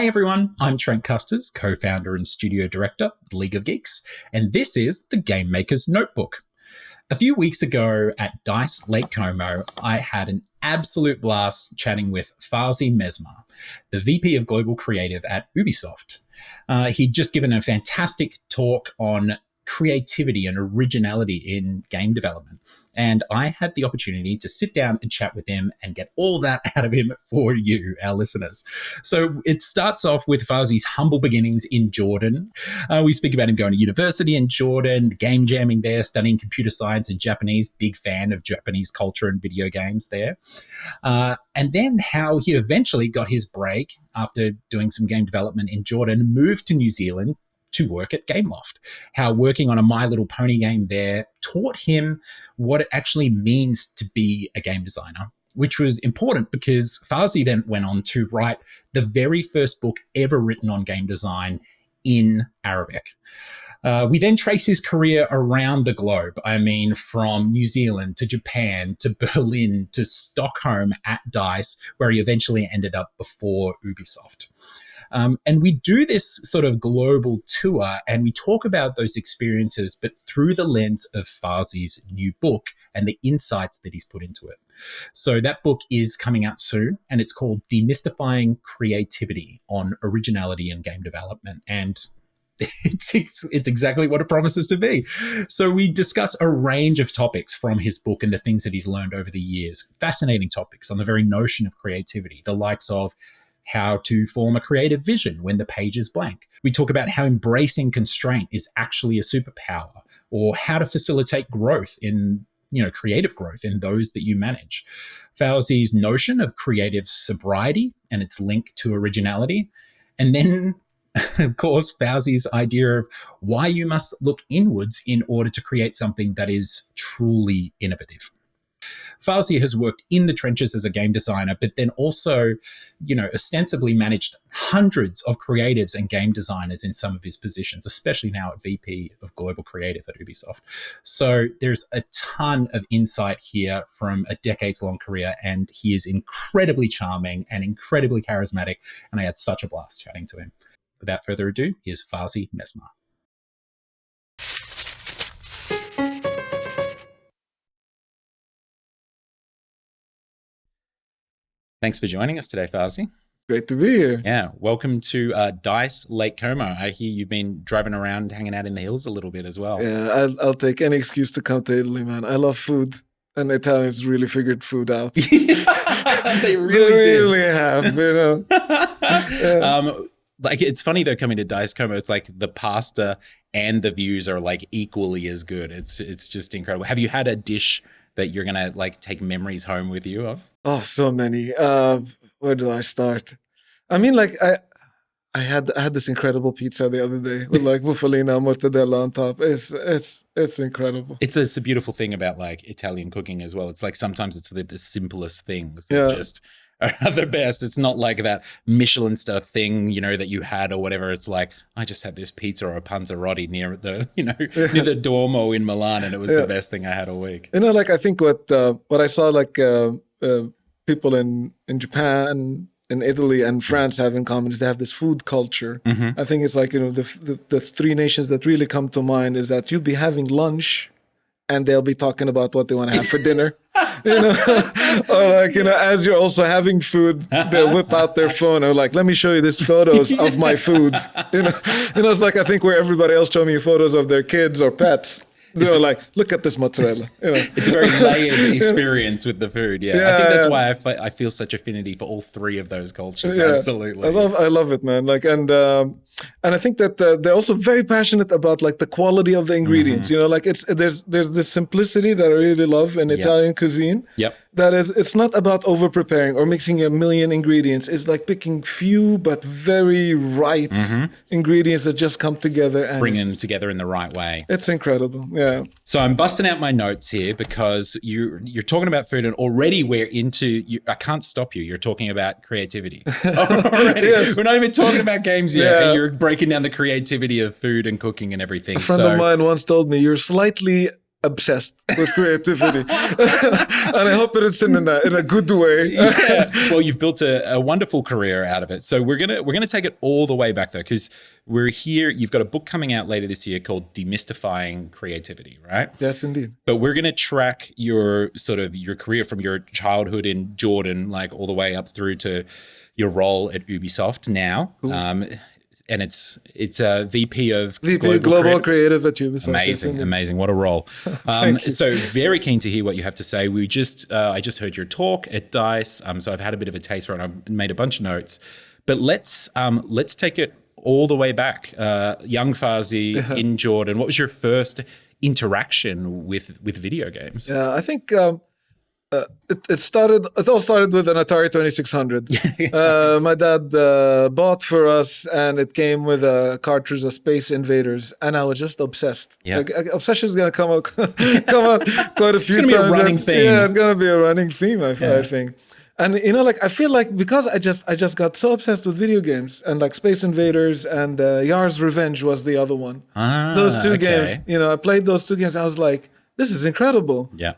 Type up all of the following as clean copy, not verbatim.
Hey everyone, I'm Trent Kusters, co-founder and studio director at League of Geeks, and this is the Game Maker's Notebook. A few weeks ago at DICE Lake Como, I had an absolute blast chatting with Fawzi Mesmar, the VP of Global Creative at Ubisoft. He'd just given a fantastic talk on creativity and originality in game development. And I had the opportunity to sit down and chat with him and get all that out of him for you, our listeners. So it starts off with Fawzi's humble beginnings in Jordan. We speak about him going to university in Jordan, game jamming there, studying computer science and Japanese, big fan of Japanese culture and video games there. And then how he eventually got his break after doing some game development in Jordan, moved to New Zealand to work at Gameloft, how working on a My Little Pony game there taught him what it actually means to be a game designer, which was important because Fawzi then went on to write the very first book ever written on game design in Arabic. We then trace his career around the globe. I mean, from New Zealand to Japan to Berlin to Stockholm at DICE, where he eventually ended up before Ubisoft. And we do this sort of global tour and we talk about those experiences, but through the lens of Fawzi's new book and the insights that he's put into it. So that book is coming out soon and it's called Demystifying Creativity on Originality in Game Development. And it's exactly what it promises to be. So we discuss a range of topics from his book and the things that he's learned over the years. Fascinating topics on the very notion of creativity, the likes of how to form a creative vision when the page is blank. We talk about how embracing constraint is actually a superpower, or how to facilitate growth in, creative growth in those that you manage. Fawzi's notion of creative sobriety and its link to originality. And then, of course, Fawzi's idea of why you must look inwards in order to create something that is truly innovative. Fawzi has worked in the trenches as a game designer, but then also, ostensibly managed hundreds of creatives and game designers in some of his positions, especially now at VP of Global Creative at Ubisoft. So there's a ton of insight here from a decades-long career, and he is incredibly charming and incredibly charismatic, and I had such a blast chatting to him. Without further ado, here's Fawzi Mesmar. Thanks for joining us today, Fawzi. Great to be here. Yeah, welcome to DICE Lake Como. I hear you've been driving around, hanging out in the hills a little bit as well. Yeah, I'll take any excuse to come to Italy, man. I love food, and Italians really figured food out. They really have, Yeah. It's funny though, coming to DICE Como, it's like the pasta and the views are like equally as good. It's just incredible. Have you had a dish that you're gonna take memories home with you of? Oh, so many. Where do I start? I mean, I had this incredible pizza the other day with bufalina mortadella on top. It's incredible. It's a beautiful thing about Italian cooking as well. It's sometimes it's the simplest things that just are the best. It's not like that Michelin star thing, that you had or whatever. It's I just had this pizza or a panzerotti near the, near the Duomo in Milan, and it was the best thing I had all week. I think what I saw people in Japan, in Italy and France have in common is they have this food culture. Mm-hmm. I think it's the three nations that really come to mind is that you'll be having lunch and they'll be talking about what they want to have for dinner. Or as you're also having food, they'll whip out their phone or let me show you these photos of my food. It's I think where everybody else showing me photos of their kids or pets. They're look at this mozzarella. It's a very layered experience with the food. Yeah, I think that's why I feel such affinity for all three of those cultures. Yeah. Absolutely, I love it, man. And I think that they're also very passionate about the quality of the ingredients. Mm-hmm. There's this simplicity that I really love in Italian cuisine. Yep. That is, it's not about over preparing or mixing a million ingredients. It's picking few but very right ingredients that just come together and bring them together in the right way. It's incredible. Yeah. So I'm busting out my notes here because you're talking about food, and already we're into. I can't stop you. You're talking about creativity already. Yes. We're not even talking about games yet, and you're breaking down the creativity of food and cooking and everything. A friend of mine once told me, "You're slightly obsessed with creativity. And I hope that it's in a good way. Yeah. Well, you've built a wonderful career out of it. So we're gonna take it all the way back though, because we're here. You've got a book coming out later this year called Demystifying Creativity, right? Yes, indeed. But we're gonna track your career from your childhood in Jordan, like all the way up through to your role at Ubisoft now. Cool. And it's a VP of Global Creative at Ubisoft. Amazing. What a role. So very keen to hear what you have to say. I just heard your talk at DICE. So I've had a bit of a taste for it. I've made a bunch of notes. But let's take it all the way back. Young Fawzi in Jordan. What was your first interaction with video games? Yeah, I think it all started with an Atari 2600. My dad bought for us, and it came with a cartridge of Space Invaders, and I was just obsessed. Yeah. Like, obsession is going to come out quite a few times. It's going to be a running theme. Yeah, it's going to be a running theme, I think. And I feel like because I just got so obsessed with video games, and like Space Invaders and Yar's Revenge was the other one. Those two games, I played those two games. I was like, this is incredible. Yeah.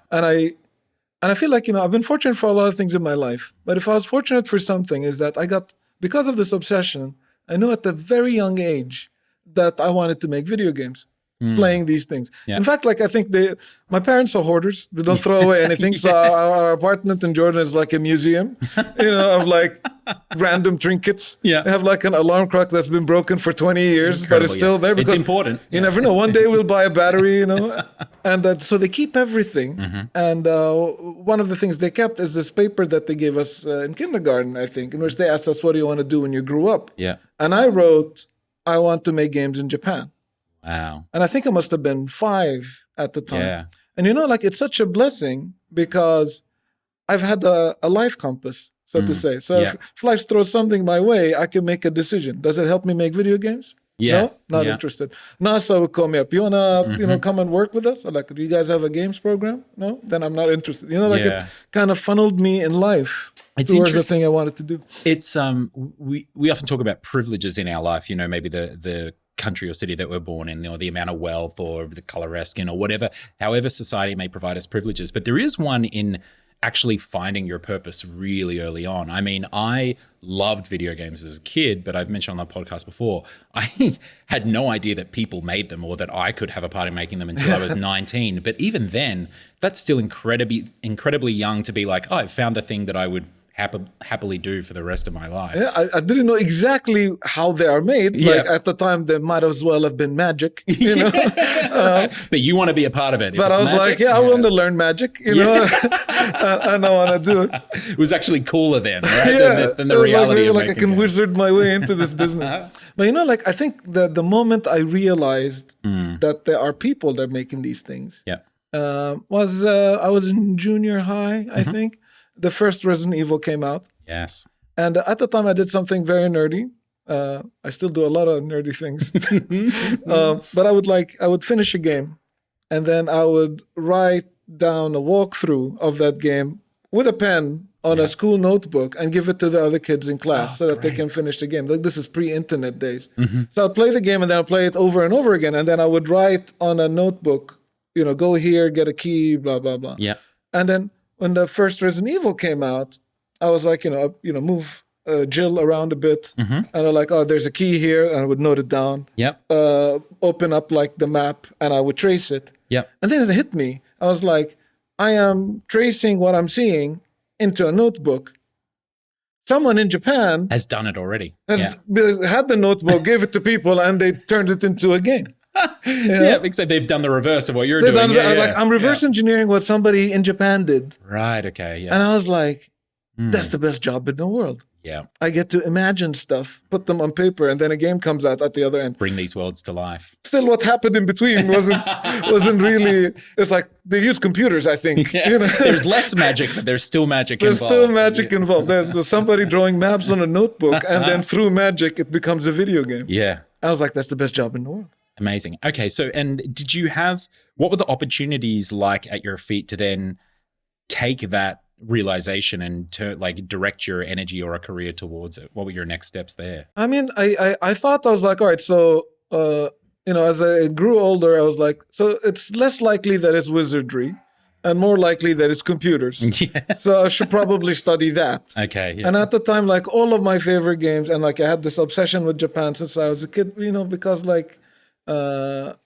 And I feel like, I've been fortunate for a lot of things in my life. But if I was fortunate for something, is that because of this obsession, I knew at a very young age that I wanted to make video games, playing these things. Yeah. In fact, like I think my parents are hoarders. They don't throw away anything. So our apartment in Jordan is like a museum, of like random trinkets. Yeah. They have like an alarm clock that's been broken for 20 years, but it's still there. Because it's important. You never know. One day we'll buy a battery, And so they keep everything. Mm-hmm. And one of the things they kept is this paper that they gave us in kindergarten, I think, in which they asked us, what do you want to do when you grew up? Yeah. And I wrote, I want to make games in Japan. Wow. And I think I must have been 5 at the time. Yeah. And it's such a blessing because I've had a life compass, so to say. So if life throws something my way, I can make a decision. Does it help me make video games? Yeah. No, not interested. NASA would call me up. You wanna, come and work with us? Or like, do you guys have a games program? No, then I'm not interested. It kind of funneled me in life towards the thing I wanted to do. It's we often talk about privileges in our life. Maybe the country or city that we're born in, or the amount of wealth, or the color of our skin, or whatever. However, society may provide us privileges, but there is one in actually finding your purpose really early on. I mean, I loved video games as a kid, but I've mentioned on the podcast before, I had no idea that people made them or that I could have a part in making them until I was 19. But even then, that's still incredibly young to be like, I found the thing that I would happily do for the rest of my life. Yeah, I didn't know exactly how they are made. Like at the time, they might as well have been magic, But you want to be a part of it. But I was magic, I want to learn magic, know, and I want to do it. It was actually cooler then, right? Than the reality of I can wizard my way into this business. But I think that the moment I realized that there are people that are making these things, I was in junior high, I think. The first Resident Evil came out. Yes. And at the time I did something very nerdy. I still do a lot of nerdy things. But I would finish a game, and then I would write down a walkthrough of that game with a pen on a school notebook and give it to the other kids in class so that they can finish the game. Like, this is pre-internet days. Mm-hmm. So I'd play the game, and then I'd play it over and over again. And then I would write on a notebook, go here, get a key, blah, blah, blah. Yeah. And then when the first Resident Evil came out, I was like, move Jill around a bit. Mm-hmm. And I'm like, there's a key here. And I would note it down. Yep. Open up like the map, and I would trace it. Yep. And then it hit me. I was like, I am tracing what I'm seeing into a notebook. Someone in Japan has done it already. Had the notebook, gave it to people, and they turned it into a game. Except they've done the reverse of what you're doing. I'm reverse engineering what somebody in Japan did. Right, okay, yeah. And I was like, that's the best job in the world. Yeah. I get to imagine stuff, put them on paper, and then a game comes out at the other end. Bring these worlds to life. Still, what happened in between wasn't really. It's like they use computers, I think. Yeah. There's less magic, but there's still magic involved. There's still magic involved. There's somebody drawing maps on a notebook, and then through magic, it becomes a video game. Yeah. I was like, that's the best job in the world. Amazing. Okay, so and what were the opportunities like at your feet to then take that realization and direct your energy or a career towards it? What were your next steps there? I mean, I thought, I was like, all right, so as I grew older, I was like, so it's less likely that it's wizardry and more likely that it's computers. Yeah. So I should probably study that. Okay. Yeah. And at the time, like all of my favorite games, and like I had this obsession with Japan since I was a kid, because like the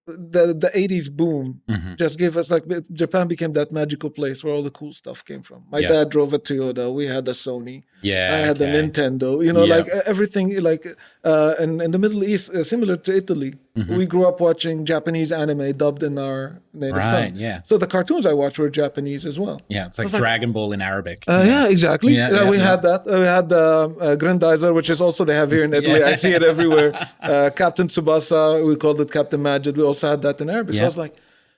80s boom just gave us, like, Japan became that magical place where all the cool stuff came from. My dad drove a Toyota. We had a Sony. Yeah. I had a Nintendo. Like everything, like and in the Middle East, similar to Italy, we grew up watching Japanese anime dubbed in our native tongue. Yeah. So the cartoons I watched were Japanese as well. Yeah, it's like Dragon Ball in Arabic. Yeah, exactly. We had that. We had Grandizer, which is also they have here in Italy. I see it everywhere. Captain Tsubasa, we called it Captain Majid. We also had that in Arabic. So I was like,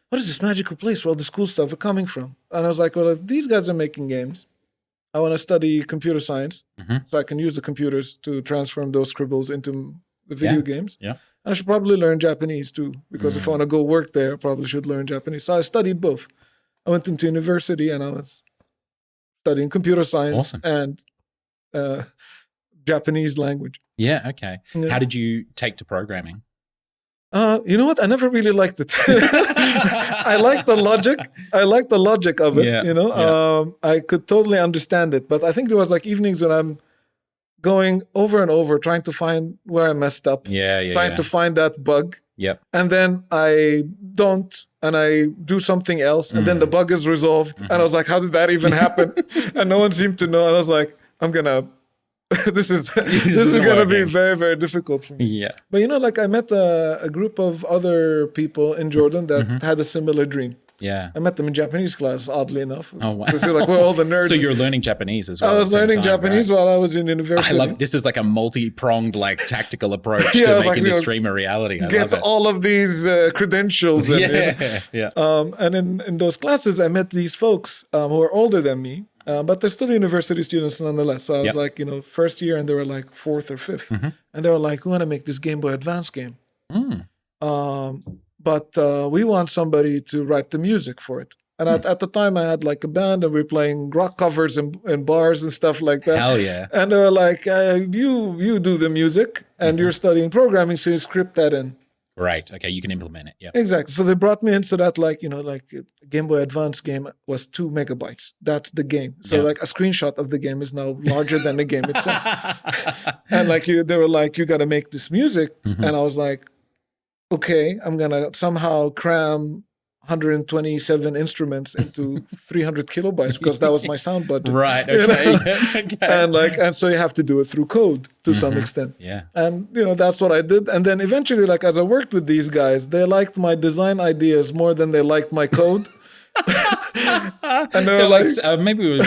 what is this magical place where all this cool stuff are coming from? And I was like, well, if these guys are making games, I want to study computer science so I can use the computers to transform those scribbles into the video games. Yeah. And I should probably learn Japanese too, because if I want to go work there, I probably should learn Japanese. So I studied both. I went into university and I was studying computer science and Japanese language. Yeah, okay. Yeah. How did you take to programming? You know what? I never really liked it. I like the logic. I like the logic of it. Yeah. I could totally understand it, but I think there was like evenings when I'm going over and over trying to find where I messed up. Trying to find that bug. Yep. And then I don't, and I do something else, and then the bug is resolved. And I was like, how did that even happen? And no one seemed to know. And I was like, I'm gonna. this is going to be very, very difficult for me. Yeah. But like I met a group of other people in Jordan that had a similar dream. Yeah. I met them in Japanese class, oddly enough. Oh, wow. This is like where all the nerds. So you're learning Japanese as well. I was learning Japanese while I was in university. I love this is like a multi-pronged, like tactical approach to making this dream a reality. I get love it. all of these credentials. And in those classes, I met these folks who are older than me. But they're still university students nonetheless. So I was like, first year, and they were like fourth or fifth. And they were like, we want to make this Game Boy Advance game. But we want somebody to write the music for it. And at the time, I had like a band, and we were playing rock covers in bars and stuff like that. Hell yeah. And they were like, you do the music, and you're studying programming, so you script that in. Right. Okay. You can implement it. Yeah. Exactly. So they brought me in so that like Game Boy Advance game was 2 megabytes. That's the game. So like a screenshot of the game is now larger than the game itself. And like they were like, you got to make this music. And I was like, okay, I'm going to somehow cram 127 instruments into 300 kilobytes because that was my sound budget. Right. Okay. Okay. And so you have to do it through code to some extent. Yeah. And that's what I did. And then eventually, like as I worked with these guys, they liked my design ideas more than they liked my code. And they were like, maybe you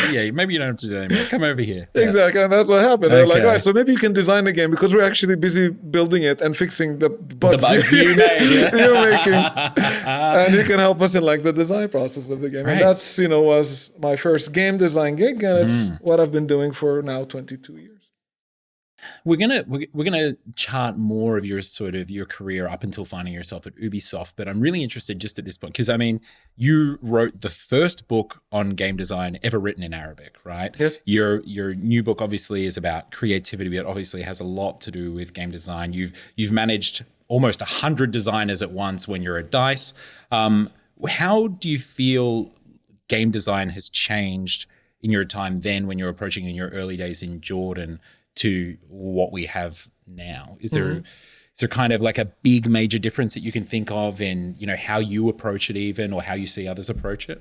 don't have to do that anymore. Come over here. Exactly, and that's what happened. They're like, all right, so maybe you can design a game because we're actually busy building it and fixing the bugs, you made, you're making, and you can help us in like the design process of the game. Right. And that's was my first game design gig, and it's what I've been doing for now 22 years. We're gonna chart more of your career up until finding yourself at Ubisoft, but I'm really interested just at this point because you wrote the first book on game design ever written in Arabic, right? Yes. Your new book obviously is about creativity, but it obviously has a lot to do with game design. You've managed almost 100 designers at once when you're at DICE. How do you feel game design has changed in your time then when you're approaching in your early days in Jordan to what we have now? Is there kind of like a big major difference that you can think of in how you approach it even, or how you see others approach it?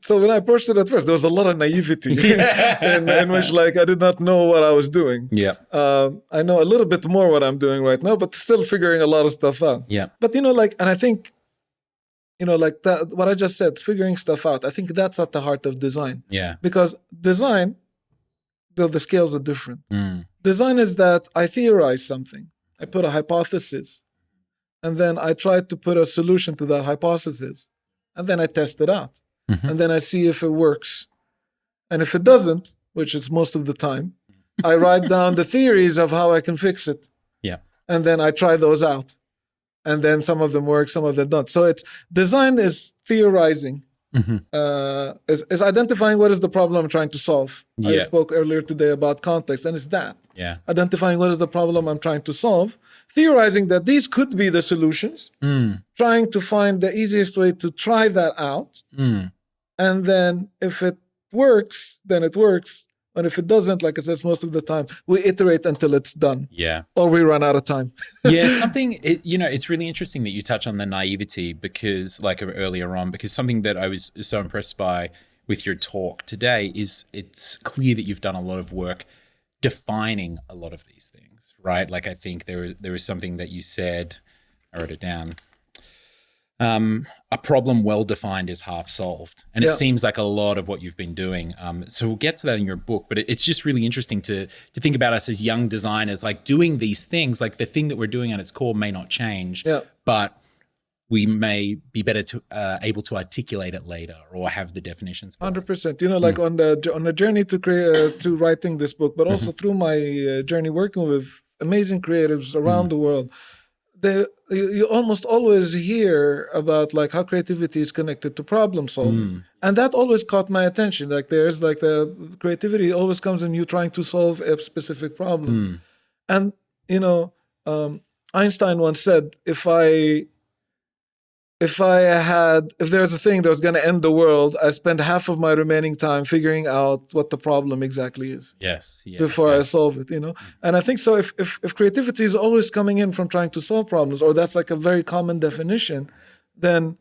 So when I approached it at first, there was a lot of naivety in which like I did not know what I was doing. Yeah. I know a little bit more what I'm doing right now, but still figuring a lot of stuff out. Yeah. But and I think like that, what I just said, figuring stuff out, I think that's at the heart of design. Yeah. Because design, the scales are different. Design is that I theorize something. I put a hypothesis, and then I try to put a solution to that hypothesis, and then I test it out. And then I see if it works. And if it doesn't, which is most of the time, I write down the theories of how I can fix it. Yeah. And then I try those out. And then some of them work, some of them don't. So design is theorizing. is identifying what is the problem I'm trying to solve. I Yeah. spoke earlier today about context, and it's that. Yeah. Identifying what is the problem I'm trying to solve, theorizing that these could be the solutions, trying to find the easiest way to try that out, and then if it works, then it works. And if it doesn't, like I said, most of the time, we iterate until it's done. Yeah. Or we run out of time. Yeah, it's really interesting that you touch on the naivety because, like earlier on, because something that I was so impressed by with your talk today is it's clear that you've done a lot of work defining a lot of these things, right? Like I think there was something that you said, I wrote it down. A problem well defined is half solved, and it seems like a lot of what you've been doing. So we'll get to that in your book, but it's just really interesting to think about us as young designers, like doing these things. Like the thing that we're doing at its core may not change, but we may be better to able to articulate it later or have the definitions. 100%. You know, like on the journey to create to writing this book, but also through my journey working with amazing creatives around the world. You almost always hear about like how creativity is connected to problem solving, and that always caught my attention. Like there's like the creativity always comes in you trying to solve a specific problem, and you know, Einstein once said, if there's a thing that was going to end the world, I spend half of my remaining time figuring out what the problem exactly is. Yes. Yeah, before I solve it, you know? And I think so if creativity is always coming in from trying to solve problems, or that's like a very common definition, then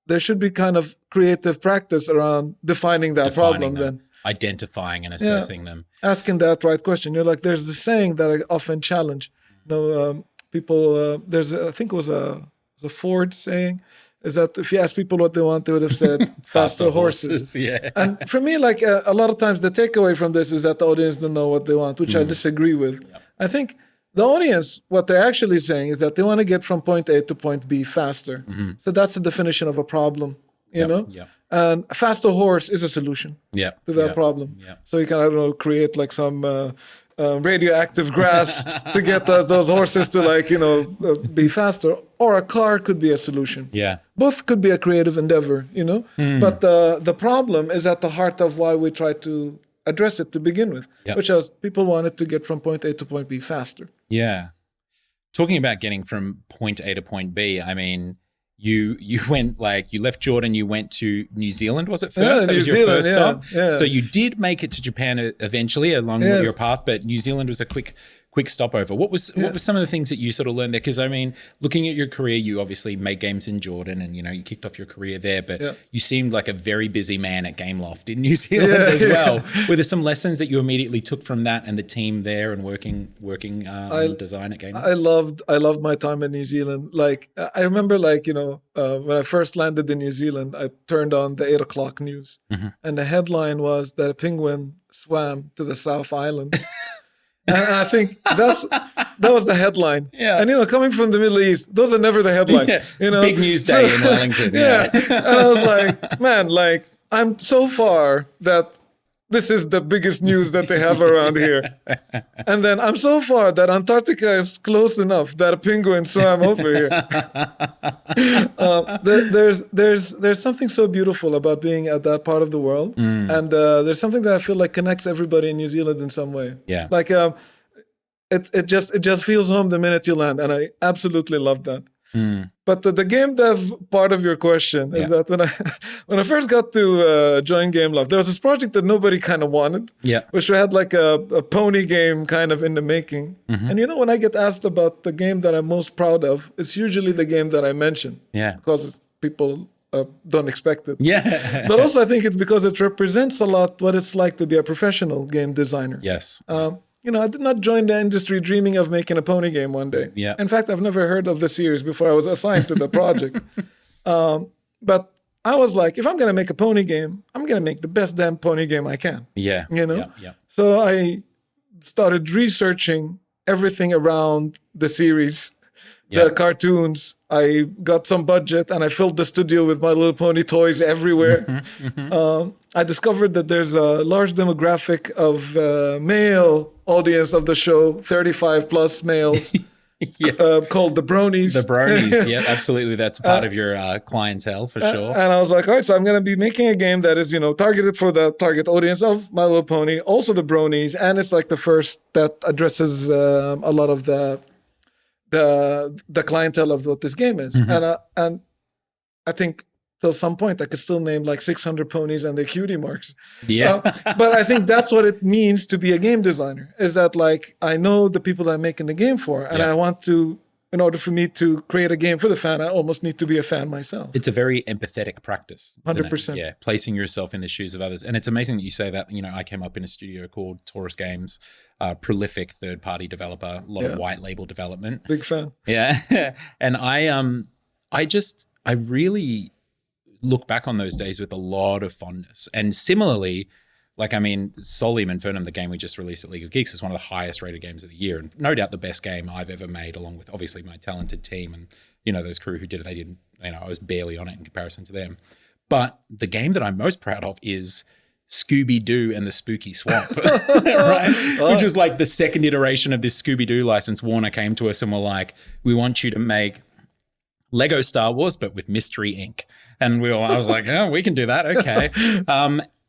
there should be kind of creative practice around defining problem them, then. Identifying and assessing them. Asking that right question. You're like, there's the saying that I often challenge. You know, people, I think it was a Ford saying, is that if you ask people what they want, they would have said faster horses. Yeah. And for me, like a lot of times the takeaway from this is that the audience don't know what they want, which I disagree with. Yep. I think the audience, what they're actually saying is that they want to get from point A to point B faster. So that's the definition of a problem, you know? Yep. And a faster horse is a solution to that problem. Yep. So you can, I don't know, create like some radioactive grass to get those horses to like, you know, be faster. Or a car could be a solution. Yeah. Both could be a creative endeavor, you know. But the problem is at the heart of why we try to address it to begin with, which is people wanted to get from point A to point B faster. Yeah. Talking about getting from point A to point B, I mean, you went you left Jordan, you went to New Zealand, was it first? That was your first stop? Yeah. So you did make it to Japan eventually along your path, but New Zealand was a quick stopover. What were some of the things that you sort of learned there? Because I mean, looking at your career, you obviously made games in Jordan and, you know, you kicked off your career there, but you seemed like a very busy man at Gameloft in New Zealand as well. Were there some lessons that you immediately took from that and the team there and working on design at Gameloft? I loved my time in New Zealand. Like I remember, like, you know, when I first landed in New Zealand, I turned on the 8 o'clock news, and the headline was that a penguin swam to the South Island. And I think that was the headline. Yeah. And, you know, coming from the Middle East, those are never the headlines. Yeah. You know? Big news day in Wellington. Yeah. And I was like, man, like, I'm so far that this is the biggest news that they have around here. And then I'm so far that Antarctica is close enough that a penguin swam over here. There's something so beautiful about being at that part of the world. And there's something that I feel like connects everybody in New Zealand in some way. Yeah. Like it just feels home the minute you land. And I absolutely love that. But the game dev part of your question is that when I first got to join Gameloft, there was this project that nobody kind of wanted, which we had like a pony game kind of in the making. And you know, when I get asked about the game that I'm most proud of, it's usually the game that I mention, because people don't expect it. But also I think it's because it represents a lot what it's like to be a professional game designer. Yes. You know, I did not join the industry dreaming of making a pony game one day. Yeah. In fact, I've never heard of the series before I was assigned to the project. But I was like, if I'm going to make a pony game, I'm going to make the best damn pony game I can. Yeah. You know? Yeah. So I started researching everything around the series, the cartoons. I got some budget and I filled the studio with My Little Pony toys everywhere. I discovered that there's a large demographic of male audience of the show, 35 plus males. called the Bronies. The Bronies, yeah, absolutely. That's part of your clientele for sure. And I was like, all right, so I'm going to be making a game that is, targeted for the target audience of My Little Pony, also the Bronies, and it's like the first that addresses a lot of the clientele of what this game is. And I think till some point I could still name like 600 ponies and their cutie marks. Yeah. But I think that's what it means to be a game designer, is that like I know the people that I'm making the game for, and I want to, in order for me to create a game for the fan, I almost need to be a fan myself. It's a very empathetic practice. 100%. Yeah, placing yourself in the shoes of others. And it's amazing that you say that. I came up in a studio called Taurus Games, prolific third-party developer, a lot of white label development. Big fan. Yeah. And I really look back on those days with a lot of fondness. And similarly, Soul Infernum, the game we just released at League of Geeks, is one of the highest rated games of the year. And no doubt the best game I've ever made, along with obviously my talented team and, those crew who did it. They didn't, I was barely on it in comparison to them. But the game that I'm most proud of is Scooby-Doo and the Spooky Swamp, right? Which is like the second iteration of this Scooby-Doo license. Warner came to us and were like, we want you to make Lego Star Wars, but with Mystery Inc. And I was like, oh, we can do that. Okay.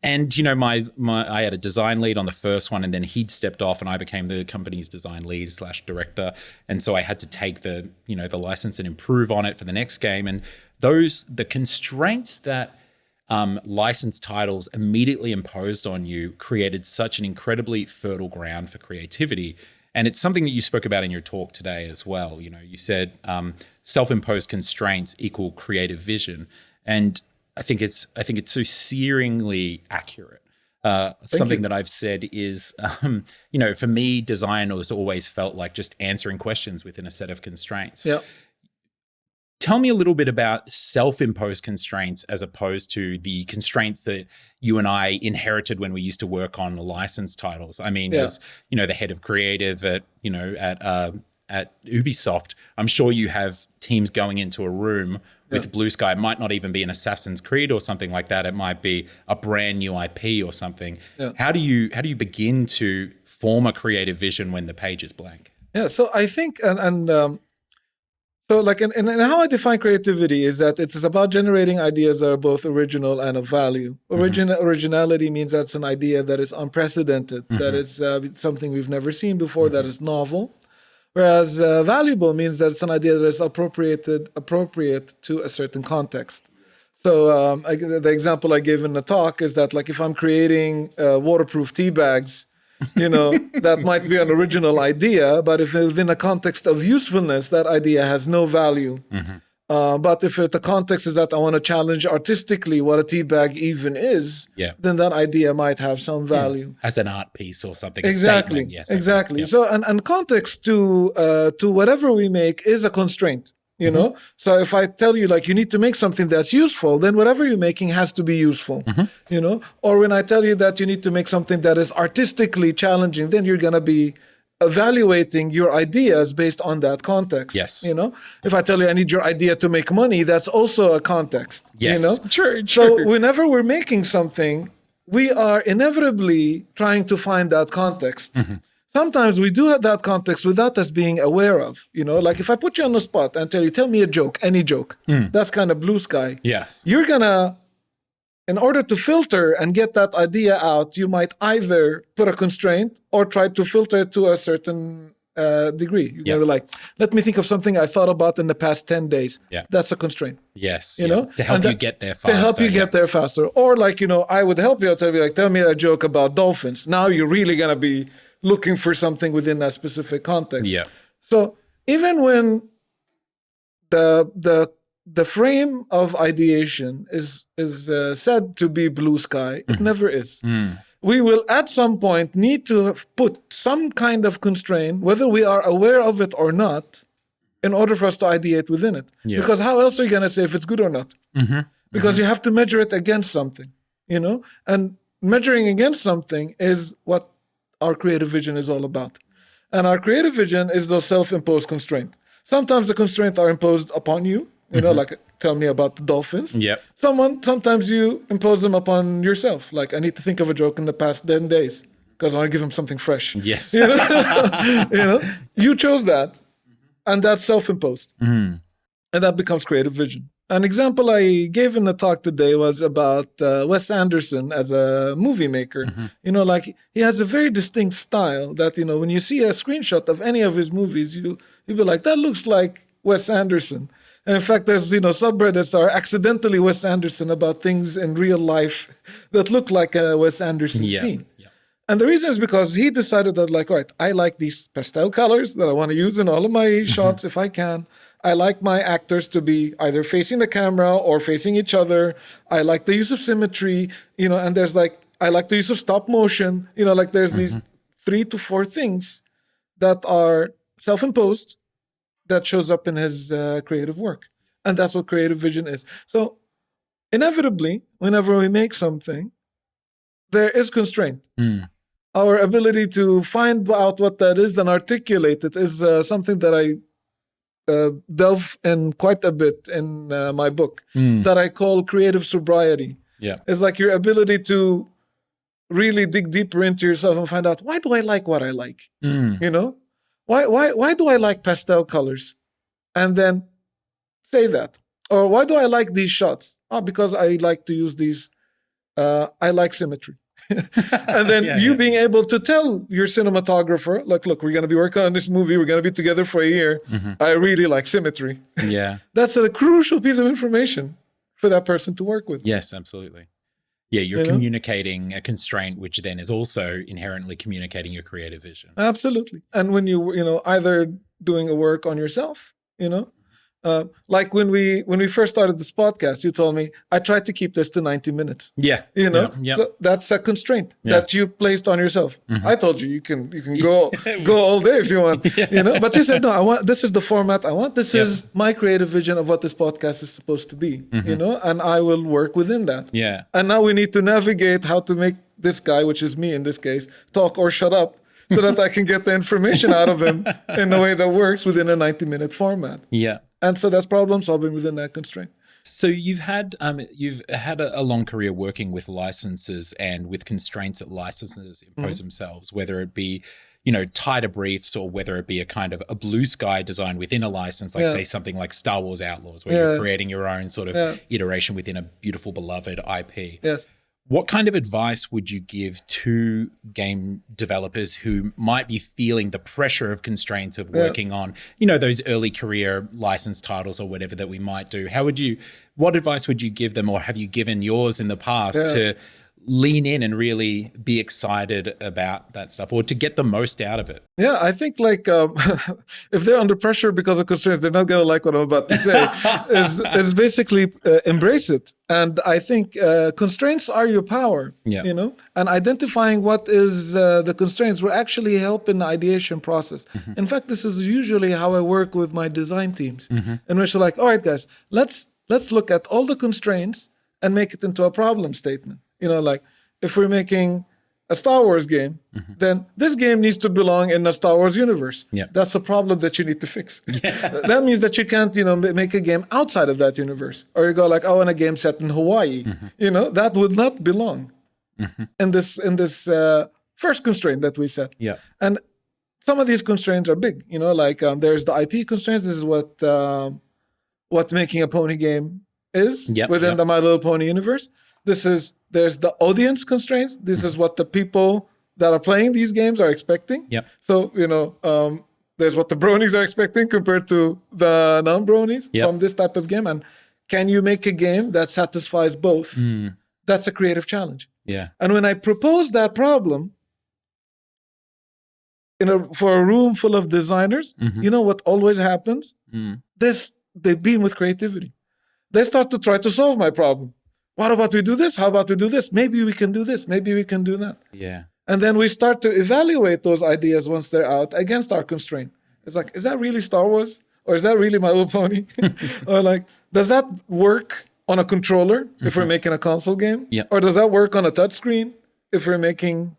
And I had a design lead on the first one, and then he'd stepped off, and I became the company's design lead / director. And so I had to take the license and improve on it for the next game. And the constraints that licensed titles immediately imposed on you created such an incredibly fertile ground for creativity. And it's something that you spoke about in your talk today as well. You said self-imposed constraints equal creative vision, and I think it's so searingly accurate. Something that I've said is, for me, design has always felt like just answering questions within a set of constraints. Yeah. Tell me a little bit about self-imposed constraints as opposed to the constraints that you and I inherited when we used to work on licensed titles. I mean, as the head of creative at Ubisoft, I'm sure you have teams going into a room with Blue Sky. It might not even be an Assassin's Creed or something like that. It might be a brand new IP or something. Yeah. How do you begin to form a creative vision when the page is blank? Yeah, so I think so like in how I define creativity is that it's about generating ideas that are both original and of value. Originality means that's an idea that is unprecedented, that is something we've never seen before, that is novel. Whereas valuable means that it's an idea that is appropriate to a certain context. So the example I gave in the talk is that like if I'm creating waterproof tea bags, that might be an original idea, but if within a context of usefulness, that idea has no value. But if the context is that I want to challenge artistically what a tea bag even is, then that idea might have some value. As an art piece or something. Exactly. A statement. Yes, exactly. Okay. So and context to whatever we make is a constraint. So if I tell you like you need to make something that's useful, then whatever you're making has to be useful. Or when I tell you that you need to make something that is artistically challenging, then you're going to be evaluating your ideas based on that context. Yes. If I tell you I need your idea to make money, that's also a context. Yes. True. So whenever we're making something, we are inevitably trying to find that context. Sometimes we do have that context without us being aware of, like if I put you on the spot and tell me a joke, any joke, that's kind of Blue Sky. Yes. You're gonna, in order to filter and get that idea out, you might either put a constraint or try to filter it to a certain degree. You're gonna be like, let me think of something I thought about in the past 10 days. Yeah. That's a constraint. Yes. To help you get there faster. To help you get there faster. Or like, I would help you. I'll tell you like, tell me a joke about dolphins. Now you're really gonna be looking for something within that specific context. Yeah. So even when the frame of ideation is said to be Blue Sky, it never is. We will at some point need to put some kind of constraint, whether we are aware of it or not, in order for us to ideate within it. Yeah. Because how else are you going to say if it's good or not? Because you have to measure it against something, and measuring against something is what our creative vision is all about. And our creative vision is those self-imposed constraints. Sometimes the constraints are imposed upon you, like tell me about the dolphins. Yep. Sometimes you impose them upon yourself. Like I need to think of a joke in the past 10 days because I want to give him something fresh. Yes. You chose that. And that's self-imposed. And that becomes creative vision. An example I gave in the talk today was about Wes Anderson as a movie maker. Like he has a very distinct style that, when you see a screenshot of any of his movies, you'll be like, that looks like Wes Anderson. And in fact, there's, subreddits that are accidentally Wes Anderson about things in real life that look like a Wes Anderson scene. Yeah. And the reason is because he decided that, like, right, I like these pastel colors that I want to use in all of my shots if I can. I like my actors to be either facing the camera or facing each other. I like the use of symmetry, and there's I like the use of stop motion. There's these 3 to 4 things that are self-imposed that shows up in his creative work. And that's what creative vision is. So inevitably, whenever we make something, there is constraint. Our ability to find out what that is and articulate it is something that I delve in quite a bit in my book that I call creative sobriety. Yeah. It's like your ability to really dig deeper into yourself and find out, why do I like what I like? Why do I like pastel colors? And then say that. Or why do I like these shots? Oh, because I like to use these. I like symmetry. And then being able to tell your cinematographer, like, look, we're going to be working on this movie. We're going to be together for a year. I really like symmetry. Yeah. That's a crucial piece of information for that person to work with. Yes, absolutely. Yeah, you're communicating a constraint, which then is also inherently communicating your creative vision. Absolutely. And when either doing a work on yourself, like when we first started this podcast, you told me I tried to keep this to 90 minutes. Yeah. So that's a constraint that you placed on yourself. I told you can go all day if you want, but you said, no, this is the format I want. This is my creative vision of what this podcast is supposed to be, and I will work within that. Yeah. And now we need to navigate how to make this guy, which is me in this case, talk or shut up so that I can get the information out of him in a way that works within a 90-minute format. Yeah. And so that's problem solving within that constraint. So you've had a long career working with licenses and with constraints that licenses impose themselves, whether it be, tighter briefs or whether it be a kind of a blue sky design within a license, like say something like Star Wars Outlaws, where you're creating your own sort of iteration within a beautiful, beloved IP. Yes. What kind of advice would you give to game developers who might be feeling the pressure of constraints of working on, those early career license titles or whatever that we might do? What advice would you give them, or have you given yours in the past to lean in and really be excited about that stuff, or to get the most out of it? Yeah, I think if they're under pressure because of constraints, they're not going to like what I'm about to say. is basically embrace it. And I think constraints are your power, and identifying what is the constraints will actually help in the ideation process. In fact, this is usually how I work with my design teams, in which they're like, all right, guys, let's look at all the constraints and make it into a problem statement. Like if we're making a Star Wars game, then this game needs to belong in a Star Wars universe. Yeah. That's a problem that you need to fix. That means that you can't, make a game outside of that universe. Or you go like, oh, in a game set in Hawaii. That would not belong in this first constraint that we set. Yeah. And some of these constraints are big. There's the IP constraints. This is what making a pony game is within the My Little Pony universe. There's the audience constraints. This is what the people that are playing these games are expecting. Yep. So, there's what the bronies are expecting compared to the non-bronies from this type of game. And can you make a game that satisfies both? That's a creative challenge. Yeah. And when I propose that problem for a room full of designers, you know what always happens? They beam with creativity. They start to try to solve my problem. What about we do this? How about we do this? Maybe we can do this. Maybe we can do that. Yeah. And then we start to evaluate those ideas once they're out against our constraint. It's like, is that really Star Wars? Or is that really My Little Pony? Or like, does that work on a controller if we're making a console game? Yep. Or does that work on a touchscreen if we're making...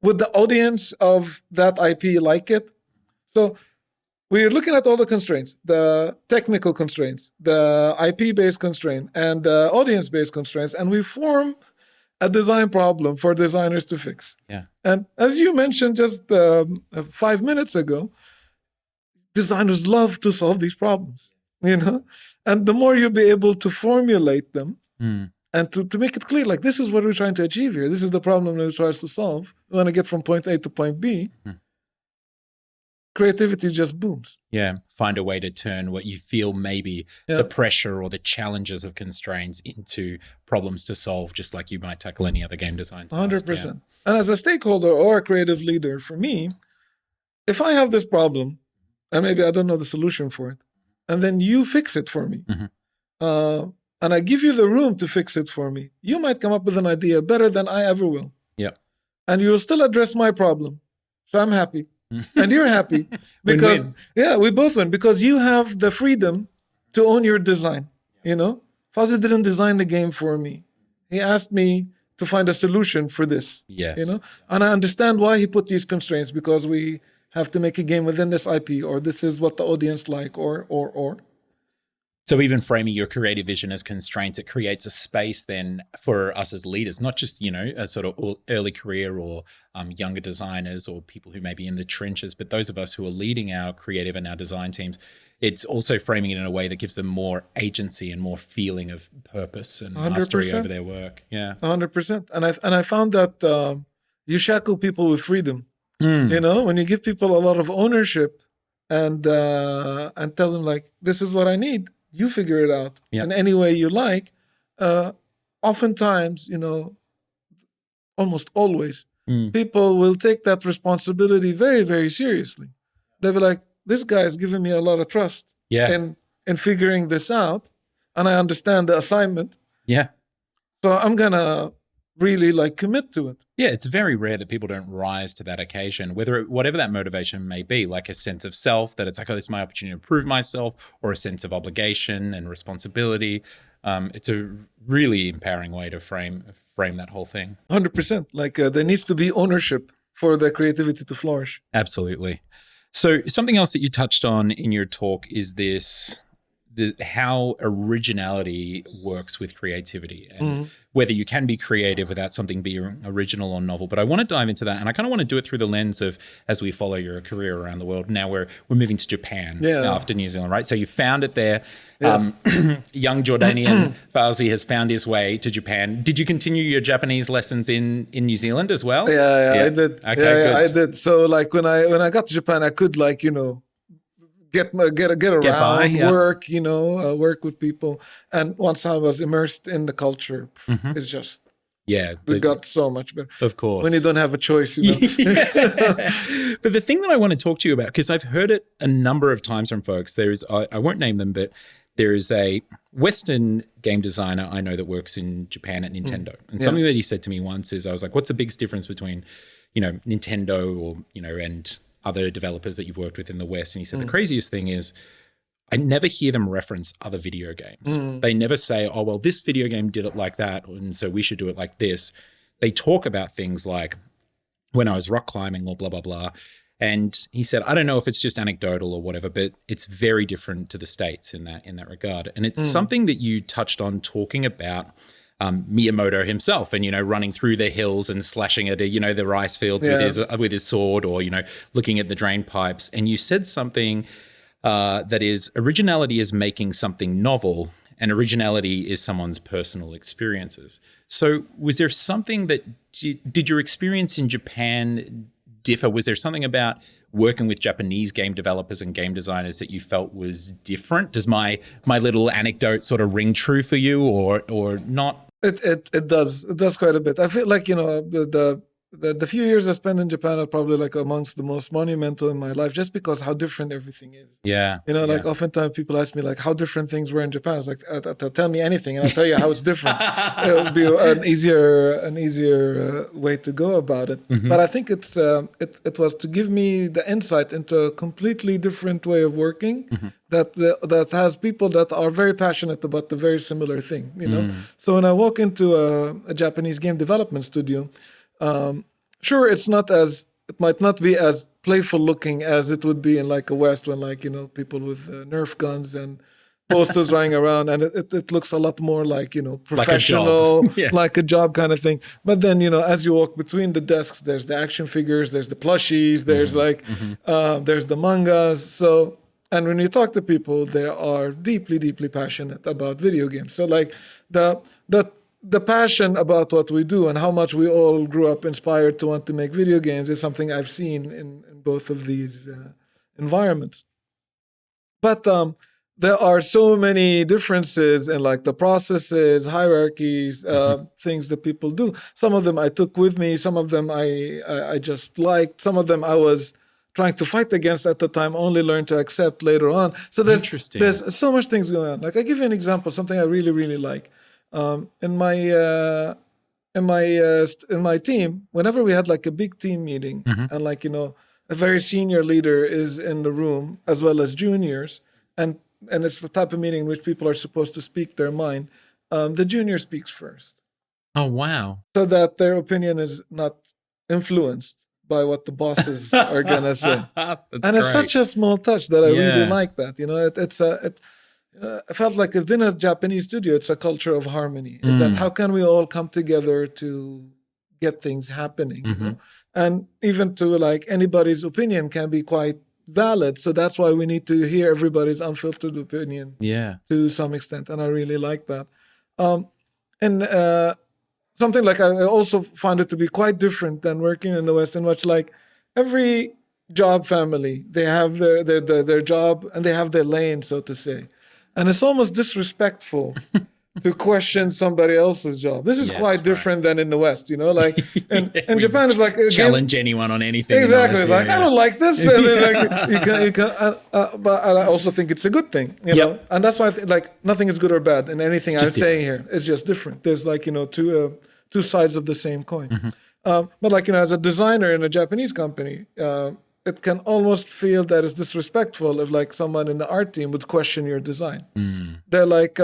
Would the audience of that IP like it? So we're looking at all the constraints, the technical constraints, the IP-based constraint, and the audience-based constraints, and we form a design problem for designers to fix. Yeah. And as you mentioned just 5 minutes ago, designers love to solve these problems, and the more you'll be able to formulate them and to make it clear, like, this is what we're trying to achieve here. This is the problem that we're trying to solve. We want to get from point A to point B. Creativity just booms. Yeah. Find a way to turn what you feel maybe the pressure or the challenges of constraints into problems to solve, just like you might tackle any other game design task. 100%. Yeah. And as a stakeholder or a creative leader, for me, if I have this problem and maybe I don't know the solution for it, and then you fix it for me, and I give you the room to fix it for me, you might come up with an idea better than I ever will. Yeah. And you will still address my problem. So I'm happy. And you're happy because Win-win. we both win, because you have the freedom to own your design. Fawzi didn't design the game for me. He asked me to find a solution for this. Yes. And I understand why he put these constraints, because we have to make a game within this IP, or this is what the audience like, or. So even framing your creative vision as constraints, it creates a space then for us as leaders, not just, a sort of early career or younger designers or people who may be in the trenches, but those of us who are leading our creative and our design teams. It's also framing it in a way that gives them more agency and more feeling of purpose and 100%. mastery over their work. Yeah. 100%. And I found that you shackle people with freedom. When you give people a lot of ownership and tell them, like, this is what I need, you figure it out in any way you like. Oftentimes, almost always, people will take that responsibility very, very seriously. They'll be like, this guy is giving me a lot of trust in figuring this out, and I understand the assignment. Yeah. So I'm going to really commit to it. Yeah, it's very rare that people don't rise to that occasion, whatever that motivation may be, like a sense of self, that it's like, oh, this is my opportunity to prove myself, or a sense of obligation and responsibility. It's a really empowering way to frame that whole thing. 100%. There needs to be ownership for the creativity to flourish. Absolutely. So something else that you touched on in your talk is how originality works with creativity, and whether you can be creative without something being original or novel. But I want to dive into that, and I kind of want to do it through the lens of, as we follow your career around the world. Now we're moving to Japan after New Zealand, right? So you found it there. Yes. Young Jordanian Fawzi has found his way to Japan. Did you continue your Japanese lessons in New Zealand as well? Yeah, I did. Okay, good. I did. So when I got to Japan, I could get around, work, work with people. And once I was immersed in the culture, it's just, we got so much better. Of course. When you don't have a choice, But the thing that I want to talk to you about, because I've heard it a number of times from folks, I won't name them, but there is a Western game designer I know that works in Japan at Nintendo. And something that he said to me once is, I was like, what's the biggest difference between, Nintendo or, and other developers that you've worked with in the West? And he said, the craziest thing is I never hear them reference other video games. They never say, oh, well, this video game did it like that, and so we should do it like this. They talk about things like, when I was rock climbing or blah, blah, blah. And he said, I don't know if it's just anecdotal or whatever, but it's very different to the States in that regard. And it's something that you touched on, talking about Miyamoto himself, and running through the hills and slashing at the rice fields with his sword, or looking at the drain pipes. And you said something that is, originality is making something novel, and originality is someone's personal experiences. So was there something that did your experience in Japan differ? Was there something about working with Japanese game developers and game designers that you felt was different? Does my little anecdote sort of ring true for you, or not? It does quite a bit. I feel like the few years I spent in Japan are probably amongst the most monumental in my life, just because how different everything is. Yeah. Oftentimes people ask me how different things were in Japan. I was like, tell me anything and I'll tell you how it's different. It would be an easier way to go about it. But I think it was to give me the insight into a completely different way of working that has people that are very passionate about the very similar thing. So when I walk into a Japanese game development studio, sure, it might not be as playful looking as it would be in a West, when people with Nerf guns and posters running around, and it looks a lot more professional, like a job kind of thing. But then as you walk between the desks, there's the action figures, there's the plushies, there's there's the mangas. So And when you talk to people, they are deeply, deeply passionate about video games. So like the passion about what we do and how much we all grew up inspired to want to make video games is something I've seen in both of these environments. But there are so many differences in like the processes, hierarchies, things that people do. Some of them I took with me. Some of them I just liked. Some of them I was trying to fight against at the time, only learned to accept later on. So there's so much things going on. Like I give you an example, something I really, really like. In my team, whenever we had like a big team meeting and like, you know, a very senior leader is in the room as well as juniors, and it's the type of meeting in which people are supposed to speak their mind, the junior speaks first. Oh, wow. So that their opinion is not influenced by what the bosses are going to say. It's such a small touch that I really like that. You know, I felt like within a Japanese studio, it's a culture of harmony. Is that how can we all come together to get things happening? You know? And even to like anybody's opinion can be quite valid. So that's why we need to hear everybody's unfiltered opinion to some extent. And I really like that. Something like I also found it to be quite different than working in the West, in which like every job family, they have their job and they have their lane, so to say. And it's almost disrespectful to question somebody else's job. This is quite different than in the West, you know, like in Japan it's like challenge anyone on anything. Exactly. It's like, I don't like this. And then like but I also think it's a good thing, you know, and that's why like nothing is good or bad in anything I'm saying here. It's just different. There's like, you know, two sides of the same coin. But like, you know, as a designer in a Japanese company, it can almost feel that it's disrespectful if like someone in the art team would question your design. They're like,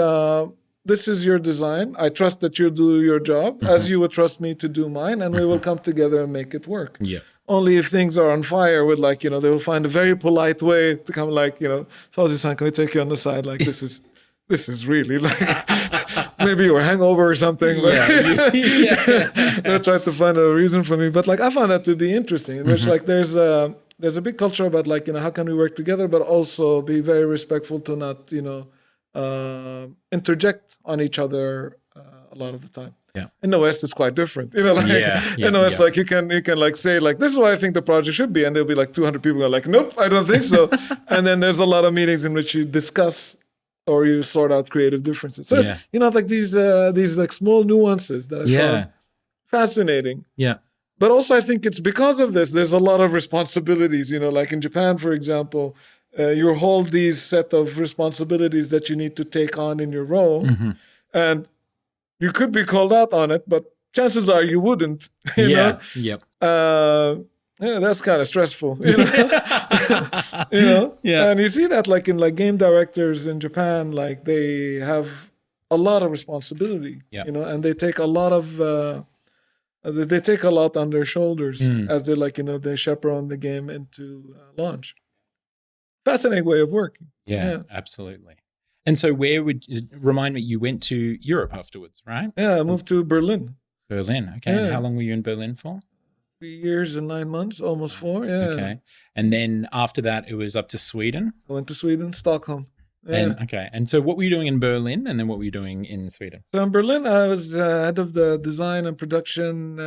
this is your design. I trust that you'll do your job as you would trust me to do mine, and we will come together and make it work. Only if things are on fire with like, you know, they will find a very polite way to come like, you know, Fawzi-san, can we take you on the side? Like this is really like maybe you're hangover or something. They'll try to find a reason for me. But like I found that to be interesting. In which like there's a big culture about like, you know, how can we work together, but also be very respectful to not, you know, interject on each other a lot of the time. In the West, it's quite different. You know, like in the West, like you can like say like this is what I think the project should be, and there'll be like 200 people who are like, nope, I don't think so. And then there's a lot of meetings in which you discuss or you sort out creative differences. So it's, you know, like these like small nuances that I found fascinating. But also I think it's because of this, there's a lot of responsibilities, you know, like in Japan, for example, you hold these set of responsibilities that you need to take on in your role. And you could be called out on it, but chances are you wouldn't, you know? That's kind of stressful, you know? You know? And you see that like in like game directors in Japan, like they have a lot of responsibility, you know, and they take a lot of... they take a lot on their shoulders as they're like, you know, they chaperone the game into launch. Fascinating way of working. Yeah, absolutely. And so remind me, you went to Europe afterwards, right? Yeah, I moved to Berlin. Okay. And how long were you in Berlin for? 3 years and 9 months, almost 4. Okay. And then after that, it was up to Sweden? I went to Sweden, Stockholm. And so what were you doing in Berlin, and then what were you doing in Sweden? So in Berlin, I was head of the design and production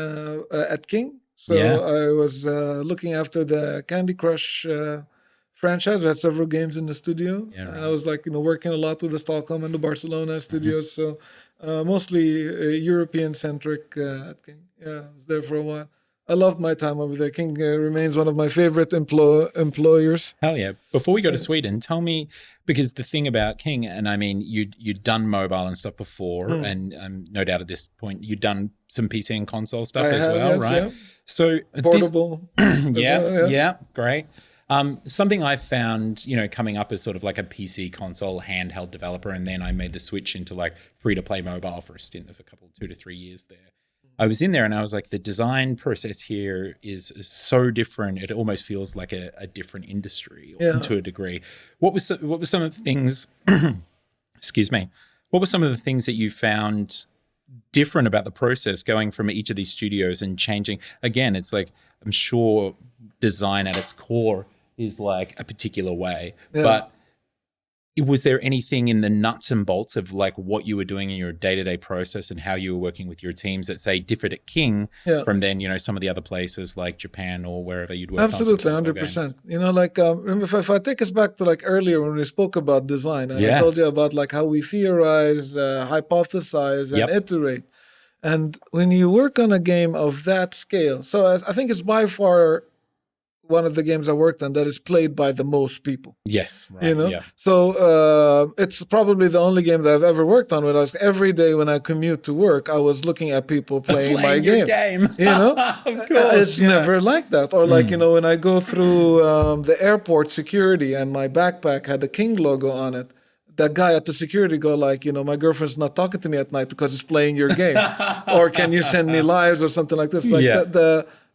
at King. So I was looking after the Candy Crush franchise. We had several games in the studio. And I was like, you know, working a lot with the Stockholm and the Barcelona studios. So mostly European centric at King. I was there for a while. I loved my time over there. King remains one of my favorite employers. Hell yeah. Before we go to Sweden, tell me, because the thing about King, and I mean, you'd done mobile and stuff before, and no doubt at this point, you'd done some PC and console stuff right? Yeah. So portable. Great. Something I found, you know, coming up as sort of like a PC console handheld developer, and then I made the switch into like free-to-play mobile for a stint of 2 to 3 years there. I was in there and I was like, the design process here is so different. It almost feels like a different industry to a degree. What were some of the things, excuse me, what were some of the things that you found different about the process going from each of these studios and changing? Again, it's like, I'm sure design at its core is like a particular way. Yeah. But was there anything in the nuts and bolts of like what you were doing in your day-to-day process and how you were working with your teams that say differed at King from then, some of the other places like Japan or wherever you'd work? Absolutely, 100%. Like if I take us back to like earlier when we spoke about design, and I told you about like how we theorize, hypothesize, and iterate. And when you work on a game of that scale, so I think it's by far one of the games I worked on that is played by the most people. Yes, right. So it's probably the only game that I've ever worked on. Where every day when I commute to work, I was looking at people playing my game. Of course, it's never like that. Or like when I go through the airport security and my backpack had the King logo on it. That guy at the security go like, my girlfriend's not talking to me at night because it's playing your game, or can you send me lives or something like this? Like